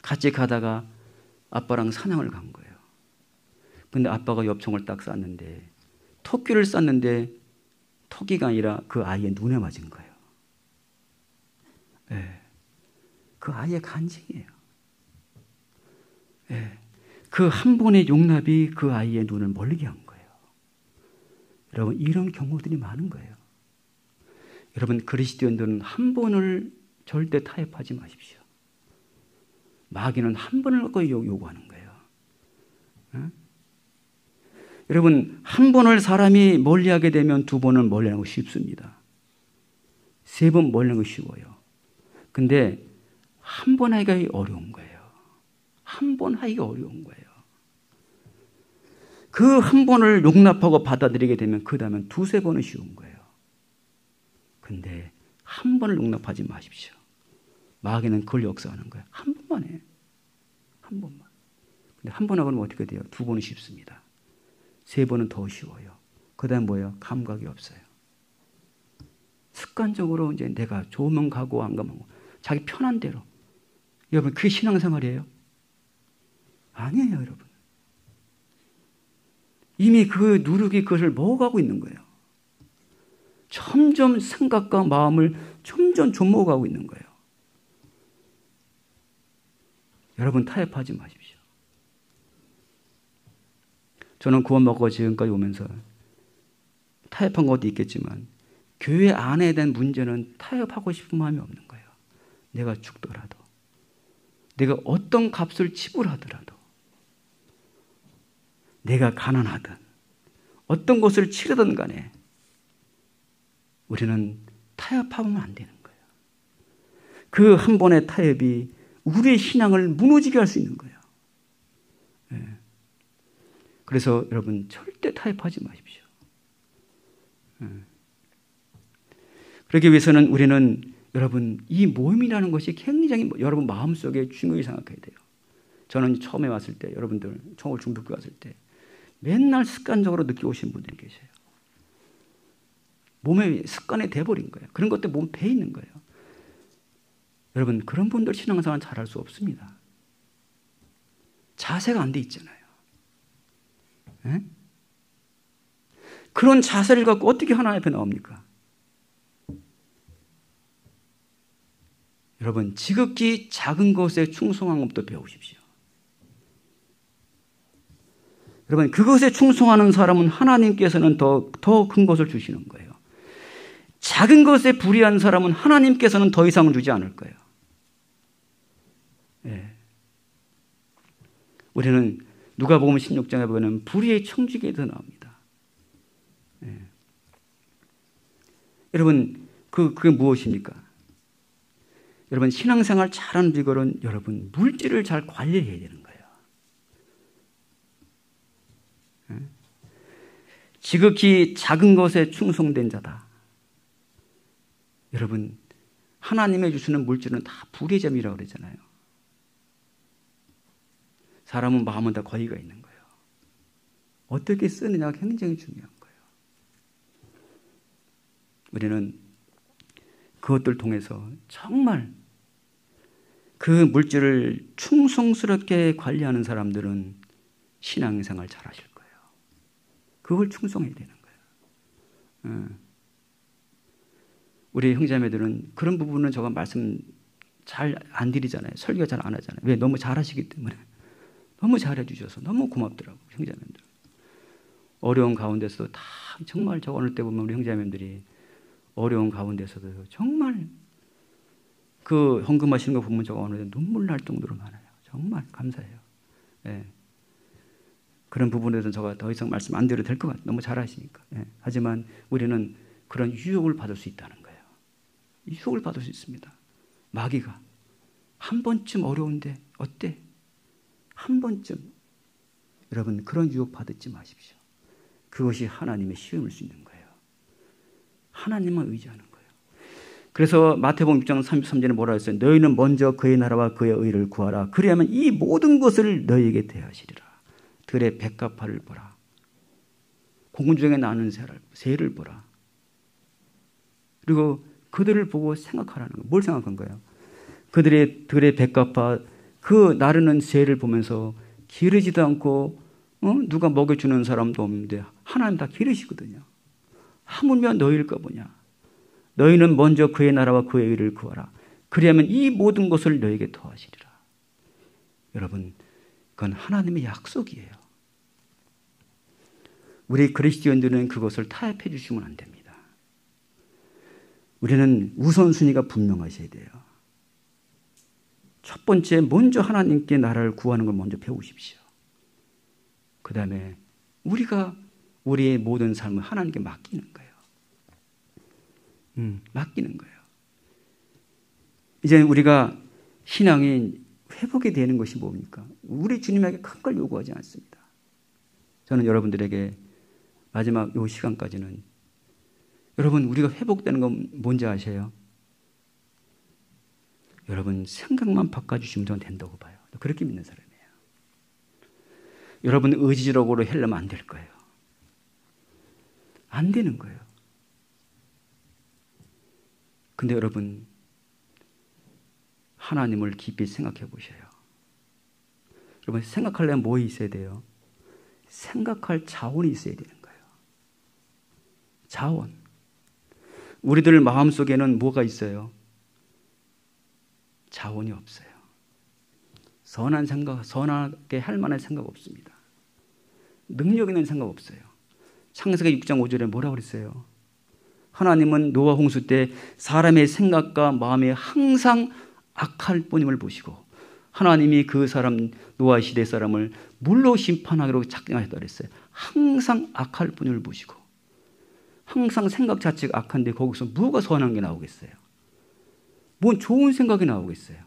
같이 가다가 아빠랑 사냥을 간 거예요. 근데 아빠가 엽총을 딱 쐈는데 토끼를 쐈는데 토끼가 아니라 그 아이의 눈에 맞은 거예요. 그 아이의 간증이에요. 그 한 번의 용납이 그 아이의 눈을 멀게 한 거예요. 여러분, 이런 경우들이 많은 거예요. 여러분, 그리스도인들은 한 번을 절대 타협하지 마십시오. 마귀는 한 번을 갖고 요구하는 거예요. 여러분, 한 번을 사람이 멀리하게 되면 두 번은 멀리하는 거 쉽습니다. 세 번 멀리하는 거 쉬워요. 근데 한 번 하기가 어려운 거예요. 한 번 하기가 어려운 거예요. 그 한 번을 용납하고 받아들이게 되면 그 다음엔 두세 번은 쉬운 거예요. 근데 한 번을 용납하지 마십시오. 마귀는 그걸 역사하는 거예요. 한 번만 해. 한 번만. 근데 한 번 하고는 어떻게 돼요? 두 번은 쉽습니다. 세 번은 더 쉬워요. 그 다음 뭐예요? 감각이 없어요. 습관적으로 이제 내가 좋으면 가고 안 가면 자기 편한 대로. 여러분, 그게 신앙생활이에요? 아니에요, 여러분. 이미 그 누룩이 그것을 먹어가고 있는 거예요. 점점 생각과 마음을 점점 좀먹어가고 있는 거예요. 여러분, 타협하지 마십시오. 저는 구원받고 지금까지 오면서 타협한 것도 있겠지만 교회 안에 대한 문제는 타협하고 싶은 마음이 없는 거예요. 내가 죽더라도, 내가 어떤 값을 지불하더라도, 내가 가난하든 어떤 것을 치르든 간에 우리는 타협하면 안 되는 거예요. 그 한 번의 타협이 우리의 신앙을 무너지게 할 수 있는 거예요. 그래서 여러분, 절대 타협하지 마십시오. 그러기 위해서는 우리는 여러분, 이 모임이라는 것이 굉장히 여러분 마음속에 중요히 생각해야 돼요. 저는 처음에 왔을 때, 여러분들 처음 중북교 왔을 때 맨날 습관적으로 늦게 오신 분들이 계세요. 몸에 습관이 돼버린 거예요. 그런 것들 몸에 배 있는 거예요. 여러분, 그런 분들 신앙생활 잘할 수 없습니다. 자세가 안 돼 있잖아요. 그런 자세를 갖고 어떻게 하나님 앞에 나옵니까? 여러분, 지극히 작은 것에 충성한 것부터 배우십시오. 여러분, 그것에 충성하는 사람은 하나님께서는 더 큰 것을 주시는 거예요. 작은 것에 불의한 사람은 하나님께서는 더 이상을 주지 않을 거예요. 예. 우리는 누가복음 16장에 보면 불의의 청지기에 더 나옵니다. 예. 여러분, 그게 무엇입니까? 여러분, 신앙생활 잘하는 비결은 여러분, 물질을 잘 관리해야 되는 거예요. 예. 지극히 작은 것에 충성된 자다. 여러분, 하나님의 주시는 물질은 다 불의 점이라고 그러잖아요. 사람은 마음은 다 권위가 있는 거예요. 어떻게 쓰느냐가 굉장히 중요한 거예요. 우리는 그것들 통해서 정말 그 물질을 충성스럽게 관리하는 사람들은 신앙생활 잘 하실 거예요. 그걸 충성해야 되는 거예요. 우리 형제자매들은 그런 부분은 제가 말씀 잘 안 드리잖아요. 설교 잘 안 하잖아요. 왜? 너무 잘하시기 때문에. 너무 잘해주셔서 너무 고맙더라고요. 형제자매들. 어려운 가운데서도 다 정말 저 어느 때 보면 우리 형제자매들이 어려운 가운데서도 정말 그 헌금하시는 거 보면 제가 어느 때 눈물 날 정도로 많아요. 정말 감사해요. 예. 그런 부분에 대해서는 제가 더 이상 말씀 안 드려도 될 것 같아요. 너무 잘하시니까. 예. 하지만 우리는 그런 유혹을 받을 수 있다는 거예요. 유혹을 받을 수 있습니다. 마귀가 한 번쯤 어려운데 어때? 한 번쯤. 여러분, 그런 유혹 받지 마십시오. 그것이 하나님의 시험일 수 있는 거예요. 하나님만 의지하는 거예요. 그래서 마태복음 6장 33절에 뭐라 했어요? 너희는 먼저 그의 나라와 그의 의를 구하라. 그리하면 이 모든 것을 너희에게 대하시리라. 들의 백합화를 보라. 공군 중에 나는 새를 보라. 그리고 그들을 보고 생각하라는 거예요. 뭘 생각한 거예요? 그들의 들의 백합화, 그 나르는 새를 보면서 기르지도 않고 누가 먹여주는 사람도 없는데 하나님 다 기르시거든요. 하물며 너희일까 보냐. 너희는 먼저 그의 나라와 그의 의를 구하라. 그리하면 이 모든 것을 너희에게 더하시리라. 여러분, 그건 하나님의 약속이에요. 우리 그리스도인들은 그것을 타협해 주시면 안 됩니다. 우리는 우선순위가 분명하셔야 돼요. 첫 번째, 먼저 하나님께 나라를 구하는 걸 먼저 배우십시오. 그 다음에 우리가 우리의 모든 삶을 하나님께 맡기는 거예요. 맡기는 거예요. 이제 우리가 신앙이 회복이 되는 것이 뭡니까? 우리 주님에게 큰 걸 요구하지 않습니다. 저는 여러분들에게 마지막 이 시간까지는 여러분, 우리가 회복되는 건 뭔지 아세요? 여러분, 생각만 바꿔주시면 저는 된다고 봐요. 그렇게 믿는 사람이에요. 여러분, 의지적으로 하려면 안 될 거예요. 안 되는 거예요. 근데 여러분, 하나님을 깊이 생각해 보셔요. 여러분, 생각하려면 뭐 있어야 돼요? 생각할 자원이 있어야 되는 거예요. 자원. 우리들 마음속에는 뭐가 있어요? 자원이 없어요. 선한 생각, 선하게 할 만한 생각 없습니다. 능력 있는 생각 없어요. 창세기 6장 5절에 뭐라고 그랬어요? 하나님은 노아 홍수 때 사람의 생각과 마음이 항상 악할 뿐임을 보시고 하나님이 그 사람, 노아 시대 사람을 물로 심판하기로 작정하셨다 그랬어요. 항상 악할 뿐임을 보시고 항상 생각 자체가 악한데 거기서 뭐가 선한 게 나오겠어요? 뭔 좋은 생각이 나오겠어요?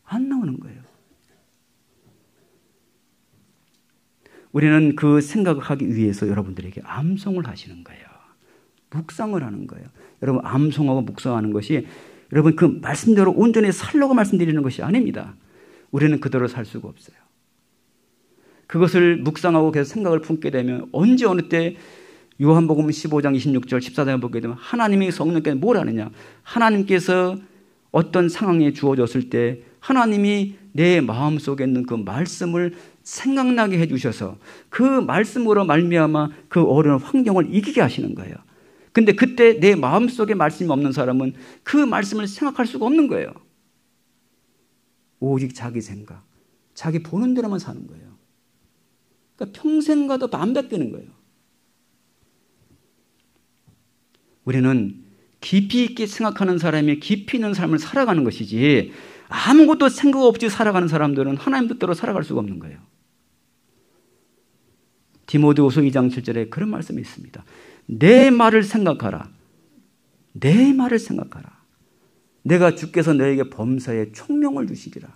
안 나오는 거예요. 우리는 그 생각을 하기 위해서 여러분들에게 암송을 하시는 거예요. 묵상을 하는 거예요. 여러분, 암송하고 묵상하는 것이 여러분 그 말씀대로 온전히 살려고 말씀드리는 것이 아닙니다. 우리는 그대로 살 수가 없어요. 그것을 묵상하고 계속 생각을 품게 되면 언제 어느 때 요한복음 15장 26절 14장을 보게 되면 하나님의 성령께서 뭘 하느냐. 하나님께서 어떤 상황에 주어졌을 때 하나님이 내 마음속에 있는 그 말씀을 생각나게 해주셔서 그 말씀으로 말미암아 그 어려운 환경을 이기게 하시는 거예요. 근데 그때 내 마음속에 말씀이 없는 사람은 그 말씀을 생각할 수가 없는 거예요. 오직 자기 생각, 자기 보는 대로만 사는 거예요. 그러니까 평생 가도 안 바뀌는 거예요. 우리는 깊이 있게 생각하는 사람이 깊이 있는 삶을 살아가는 것이지, 아무것도 생각 없이 살아가는 사람들은 하나님 뜻대로 살아갈 수가 없는 거예요. 디모데후서 2장 7절에 그런 말씀이 있습니다. 내 말을 생각하라. 내 말을 생각하라. 내가 주께서 너에게 범사에 총명을 주시리라.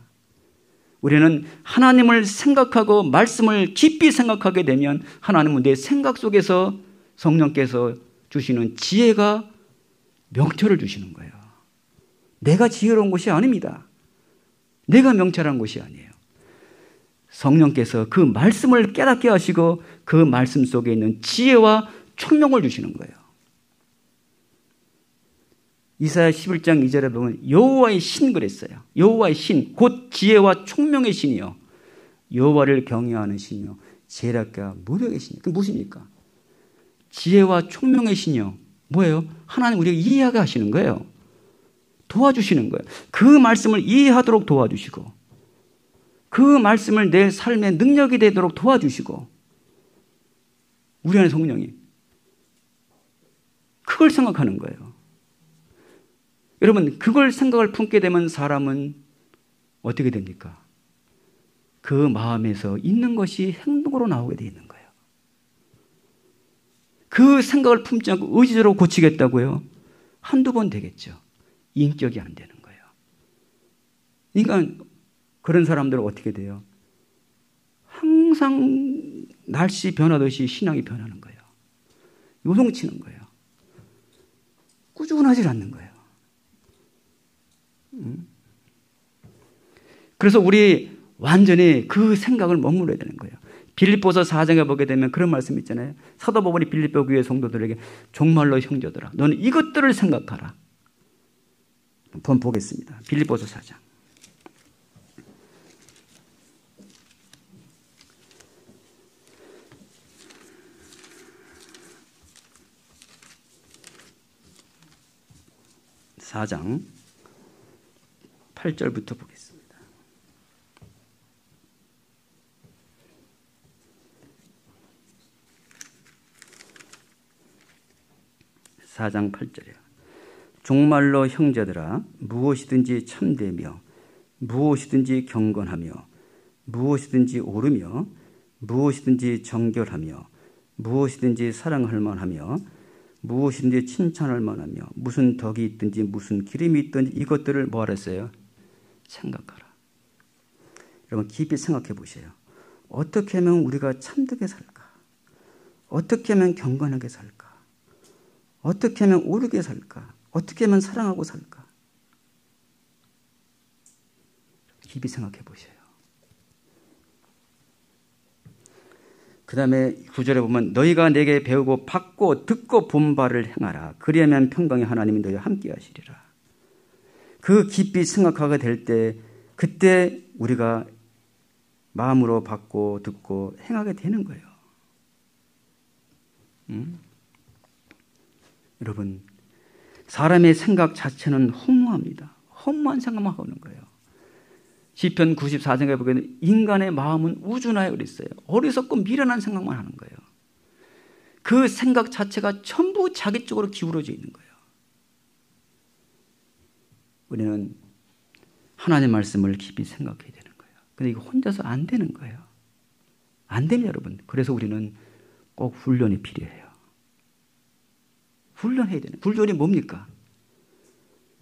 우리는 하나님을 생각하고 말씀을 깊이 생각하게 되면 하나님은 내 생각 속에서 성령께서 주시는 지혜가 명철을 주시는 거예요. 내가 지혜로운 것이 아닙니다. 내가 명철한 것이 아니에요. 성령께서 그 말씀을 깨닫게 하시고 그 말씀 속에 있는 지혜와 총명을 주시는 거예요. 이사야 11장 2절에 보면 여호와의 신 그랬어요. 여호와의 신, 곧 지혜와 총명의 신이요, 여호와를 경외하는 신이요, 제락과 무력의 신이요. 그게 무엇입니까? 지혜와 총명의 신이요, 뭐예요? 하나님 우리에게 이해하게 하시는 거예요. 도와주시는 거예요. 그 말씀을 이해하도록 도와주시고, 그 말씀을 내 삶의 능력이 되도록 도와주시고, 우리 안에 성령이 그걸 생각하는 거예요. 여러분, 그걸 생각을 품게 되면 사람은 어떻게 됩니까? 그 마음에서 있는 것이 행동으로 나오게 되어 있는 거예요. 그 생각을 품지 않고 의지적으로 고치겠다고요? 한두 번 되겠죠. 인격이 안 되는 거예요. 그러니까 그런 사람들은 어떻게 돼요? 항상 날씨 변하듯이 신앙이 변하는 거예요. 요동치는 거예요. 꾸준하지 않는 거예요. 그래서 우리 완전히 그 생각을 머물러야 되는 거예요. 빌립보서 4장에 보게 되면 그런 말씀 있잖아요. 사도 바울이 빌립보 교회 성도들에게 정말로 형제들아, 너는 이것들을 생각하라. 한번 보겠습니다. 빌립보서 4장. (4장) 8절부터 보겠습니다. (4장) 8절이요. 정말로 형제들아, 무엇이든지 참되며 무엇이든지 경건하며 무엇이든지 옳으며 무엇이든지 정결하며 무엇이든지 사랑할 만하며 무엇이든지 칭찬할 만하며 무슨 덕이 있든지 무슨 기름이 있든지 이것들을 뭐하라 했어요? 생각하라. 여러분 깊이 생각해 보세요. 어떻게 하면 우리가 참되게 살까? 어떻게 하면 경건하게 살까? 어떻게 하면 옳게 살까? 어떻게 하면 사랑하고 살까? 깊이 생각해 보세요. 그 다음에 9절에 보면 너희가 내게 배우고 받고 듣고 본 바를 행하라. 그리하면 평강의 하나님이 너희와 함께 하시리라. 그 깊이 생각하게 될 때 그때 우리가 마음으로 받고 듣고 행하게 되는 거예요. 여러분, 사람의 생각 자체는 허무합니다. 허무한 생각만 하는 거예요. 시편 94장에 보면 인간의 마음은 우주나에 그랬어요. 어리석고 미련한 생각만 하는 거예요. 그 생각 자체가 전부 자기 쪽으로 기울어져 있는 거예요. 우리는 하나님의 말씀을 깊이 생각해야 되는 거예요. 근데 이거 혼자서 안 되는 거예요. 안 됩니다, 여러분. 그래서 우리는 꼭 훈련이 필요해요. 훈련해야 되는. 훈련이 뭡니까?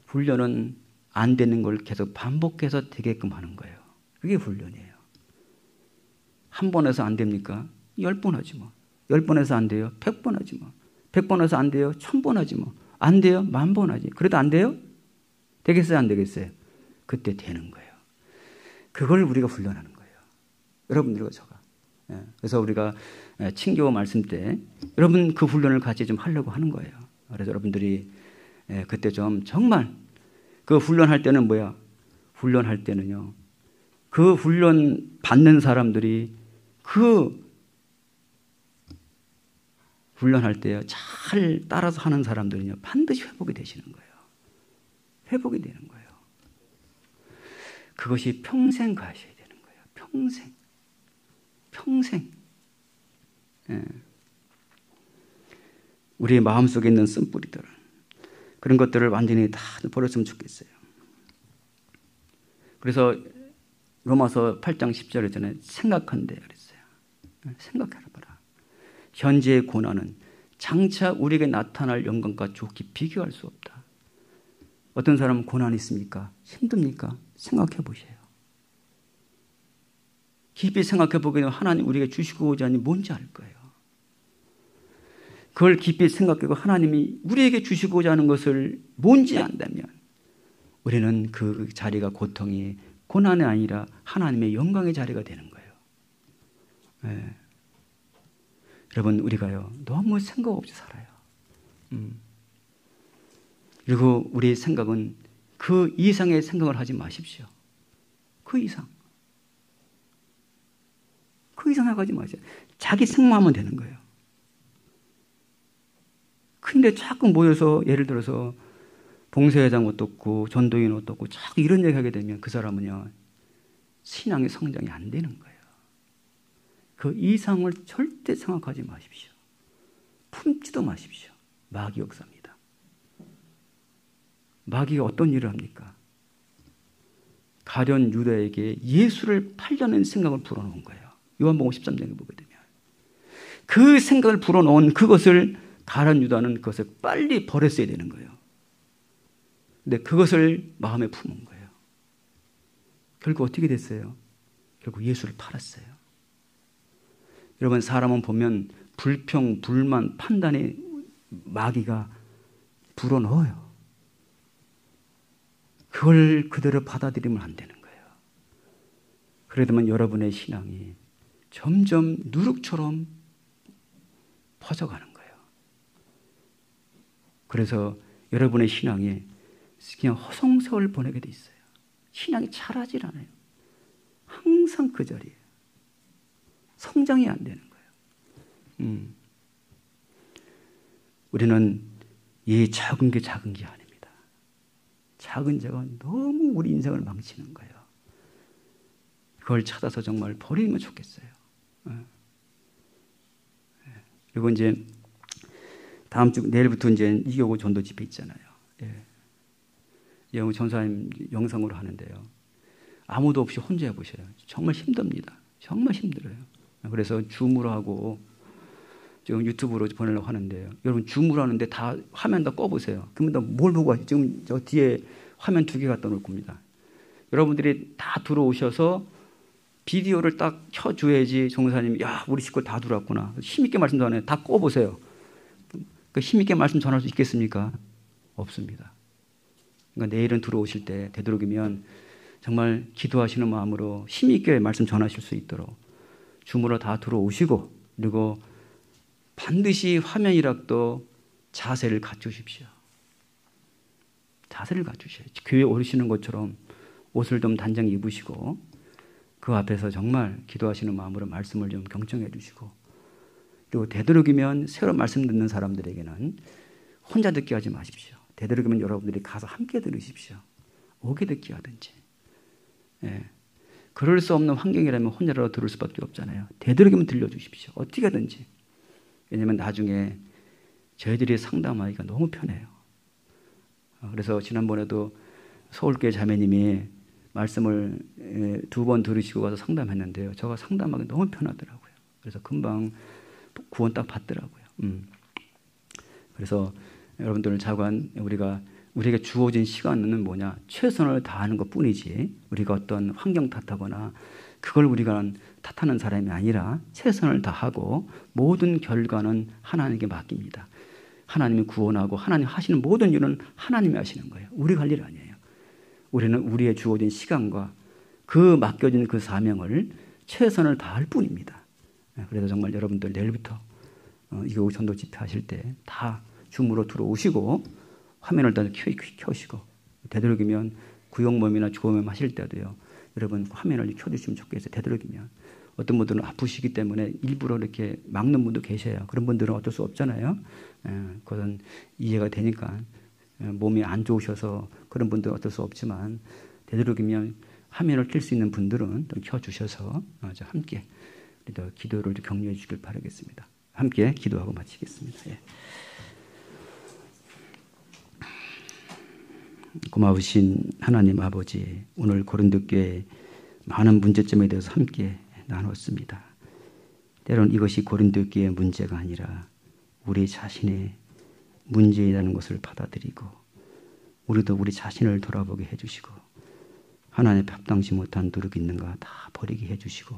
훈련은 안 되는 걸 계속 반복해서 되게끔 하는 거예요. 그게 훈련이에요. 한 번 해서 안 됩니까? 10번 하지 뭐. 10번 해서 안 돼요? 100번 하지 뭐. 100번 해서 안 돼요? 1000번 하지 뭐. 안 돼요? 10,000번 하지. 그래도 안 돼요? 되겠어요? 안 되겠어요? 그때 되는 거예요. 그걸 우리가 훈련하는 거예요. 여러분들과 저가. 그래서 우리가 친교 말씀 때 여러분 그 훈련을 같이 좀 하려고 하는 거예요. 그래서 여러분들이 그때 좀 정말 그 훈련할 때는 뭐야? 훈련할 때는요. 그 훈련 받는 사람들이 그 훈련할 때 잘 따라서 하는 사람들은요. 반드시 회복이 되시는 거예요. 회복이 되는 거예요. 그것이 평생 가셔야 되는 거예요. 평생. 평생. 예. 우리의 마음속에 있는 쓴뿌리들, 그런 것들을 완전히 다 버렸으면 좋겠어요. 그래서 로마서 8장 10절에 전에 생각한대 그랬어요. 생각해봐라. 현재의 고난은 장차 우리에게 나타날 영광과 좋게 비교할 수 없다. 어떤 사람은 고난이 있습니까? 힘듭니까? 생각해 보세요. 깊이 생각해 보게 되면 하나님 우리에게 주시고자 하니 뭔지 알 거예요. 그걸 깊이 생각하고 하나님이 우리에게 주시고자 하는 것을 뭔지 안다면 우리는 그 자리가 고통이 고난이 아니라 하나님의 영광의 자리가 되는 거예요. 네. 여러분, 우리가요 너무 생각 없이 살아요. 그리고 우리의 생각은 그 이상의 생각을 하지 마십시오. 그 이상 생각하지 마세요. 자기 생각하면 되는 거예요. 근데 자꾸 모여서 예를 들어서 봉사회장 어떻고 전도인 어떻고 자꾸 이런 얘기하게 되면 그 사람은요 신앙의 성장이 안 되는 거예요. 그 이상을 절대 생각하지 마십시오. 품지도 마십시오. 마귀 역사입니다. 마귀가 어떤 일을 합니까? 가룟 유다에게 예수를 팔려는 생각을 불어넣은 거예요. 요한복음 13장에 보게 되면 그 생각을 불어넣은 그것을 가룟 유다는 그것을 빨리 버렸어야 되는 거예요. 근데 그것을 마음에 품은 거예요. 결국 어떻게 됐어요? 결국 예수를 팔았어요. 여러분, 사람은 보면 불평, 불만, 판단에 마귀가 불어넣어요. 그걸 그대로 받아들이면 안 되는 거예요. 그러면 여러분의 신앙이 점점 누룩처럼 퍼져가는 거예요. 그래서 여러분의 신앙이 그냥 허송세월 보내게 돼 있어요. 신앙이 자라질 않아요. 항상 그 자리예요. 성장이 안 되는 거예요. 우리는 이 작은 게 아닙니다. 작은 죄가 너무 우리 인생을 망치는 거예요. 그걸 찾아서 정말 버리면 좋겠어요. 그리고 이제 다음 주 내일부터 이제 이교구 전도 집회 있잖아요. 예. 전사님 영상으로 하는데요. 아무도 없이 혼자 해보셔요. 정말 힘듭니다. 정말 힘들어요. 그래서 줌으로 하고 지금 유튜브로 보내려고 하는데요. 여러분 줌으로 하는데 다 화면 다 꺼보세요. 그러면 뭘 보고 하죠? 지금 저 뒤에 화면 2개 갖다 놓을 겁니다. 여러분들이 다 들어오셔서 비디오를 딱 켜줘야지 종사님이 야 우리 식구 다 들어왔구나. 힘있게 말씀도 안 해요. 다 꺼보세요. 그 힘있게 말씀 전할 수 있겠습니까? 없습니다. 그러니까 내일은 들어오실 때 되도록이면 정말 기도하시는 마음으로 힘있게 말씀 전하실 수 있도록 줌으로 다 들어오시고 그리고 반드시 화면이라도 자세를 갖추십시오. 자세를 갖추셔야지. 교회 오시는 것처럼 옷을 좀 단장히 입으시고 그 앞에서 정말 기도하시는 마음으로 말씀을 좀 경청해 주시고 그리고 되도록이면 새로 말씀 듣는 사람들에게는 혼자 듣게 하지 마십시오. 되도록이면 여러분들이 가서 함께 들으십시오. 오게 듣게 하든지. 예. 그럴 수 없는 환경이라면 혼자라도 들을 수밖에 없잖아요. 되도록이면 들려주십시오. 어떻게 하든지. 왜냐하면 나중에 저희들이 상담하기가 너무 편해요. 그래서 지난번에도 서울교회 자매님이 말씀을 2번 들으시고 가서 상담했는데요. 제가 상담하기 너무 편하더라고요. 그래서 금방 구원 딱 받더라고요. 그래서 여러분들 자관 우리에게 주어진 시간은 뭐냐? 최선을 다하는 것 뿐이지 우리가 어떤 환경 탓하거나 그걸 우리가 탓하는 사람이 아니라 최선을 다하고 모든 결과는 하나님께 맡깁니다. 하나님이 구원하고 하나님 하시는 모든 일은 하나님이 하시는 거예요. 우리가 할 일 아니에요. 우리는 우리의 주어진 시간과 그 맡겨진 그 사명을 최선을 다할 뿐입니다. 그래서 정말 여러분들 내일부터 이거 전도 집회 하실 때 다 줌으로 들어오시고 화면을 다 켜시고 되도록이면 구역모임이나 조모임 하실 때도요. 여러분 화면을 켜주시면 좋겠어요. 되도록이면. 어떤 분들은 아프시기 때문에 일부러 이렇게 막는 분도 계셔요. 그런 분들은 어쩔 수 없잖아요. 그건 이해가 되니까. 몸이 안 좋으셔서 그런 분들은 어쩔 수 없지만 되도록이면 화면을 켤 수 있는 분들은 좀 켜주셔서 함께 기도를 격려해 주길 바라겠습니다. 함께 기도하고 마치겠습니다. 예. 고마우신 하나님 아버지, 오늘 고린도교회 많은 문제점에 대해서 함께 나눴습니다. 때로는 이것이 고린도교회의 문제가 아니라 우리 자신의 문제라는 것을 받아들이고 우리도 우리 자신을 돌아보게 해주시고 하나님의 합당치 못한 노력이 있는가 다 버리게 해주시고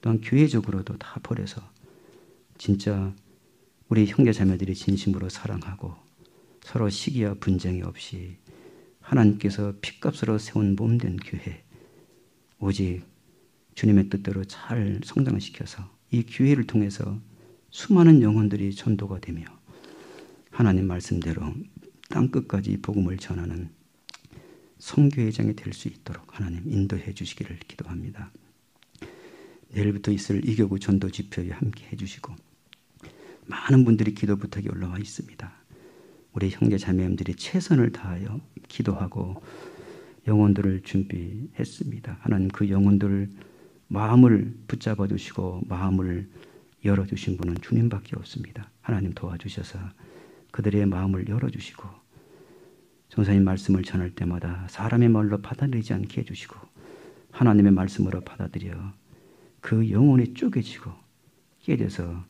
또한 교회적으로도 다 버려서 진짜 우리 형제자매들이 진심으로 사랑하고 서로 시기와 분쟁이 없이 하나님께서 핏값으로 세운 몸된 교회, 오직 주님의 뜻대로 잘 성장시켜서 이 교회를 통해서 수많은 영혼들이 전도가 되며 하나님 말씀대로 땅끝까지 복음을 전하는 선교회장이 될 수 있도록 하나님 인도해 주시기를 기도합니다. 내일부터 있을 이교구 전도 집회에 함께 해주시고 많은 분들이 기도 부탁이 올라와 있습니다. 우리 형제 자매님들이 최선을 다하여 기도하고 영혼들을 준비했습니다. 하나님 그 영혼들 마음을 붙잡아 주시고 마음을 열어주신 분은 주님밖에 없습니다. 하나님 도와주셔서 그들의 마음을 열어주시고 전사님 말씀을 전할 때마다 사람의 말로 받아들이지 않게 해주시고 하나님의 말씀으로 받아들여 그 영혼이 쪼개지고 깨져서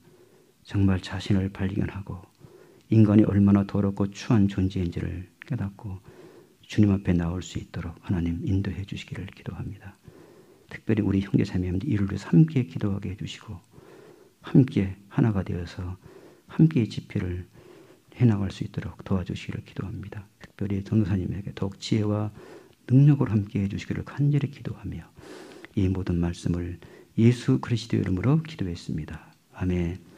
정말 자신을 발견하고 인간이 얼마나 더럽고 추한 존재인지를 깨닫고 주님 앞에 나올 수 있도록 하나님 인도해 주시기를 기도합니다. 특별히 우리 형제자매님들 이를 위해서 함께 기도하게 해주시고 함께 하나가 되어서 함께 집회를 해나갈 수 있도록 도와주시기를 기도합니다. 특별히 전도사님에게 더욱 지혜와 능력으로 함께 해주시기를 간절히 기도하며 이 모든 말씀을 예수 그리스도 이름으로 기도했습니다. 아멘.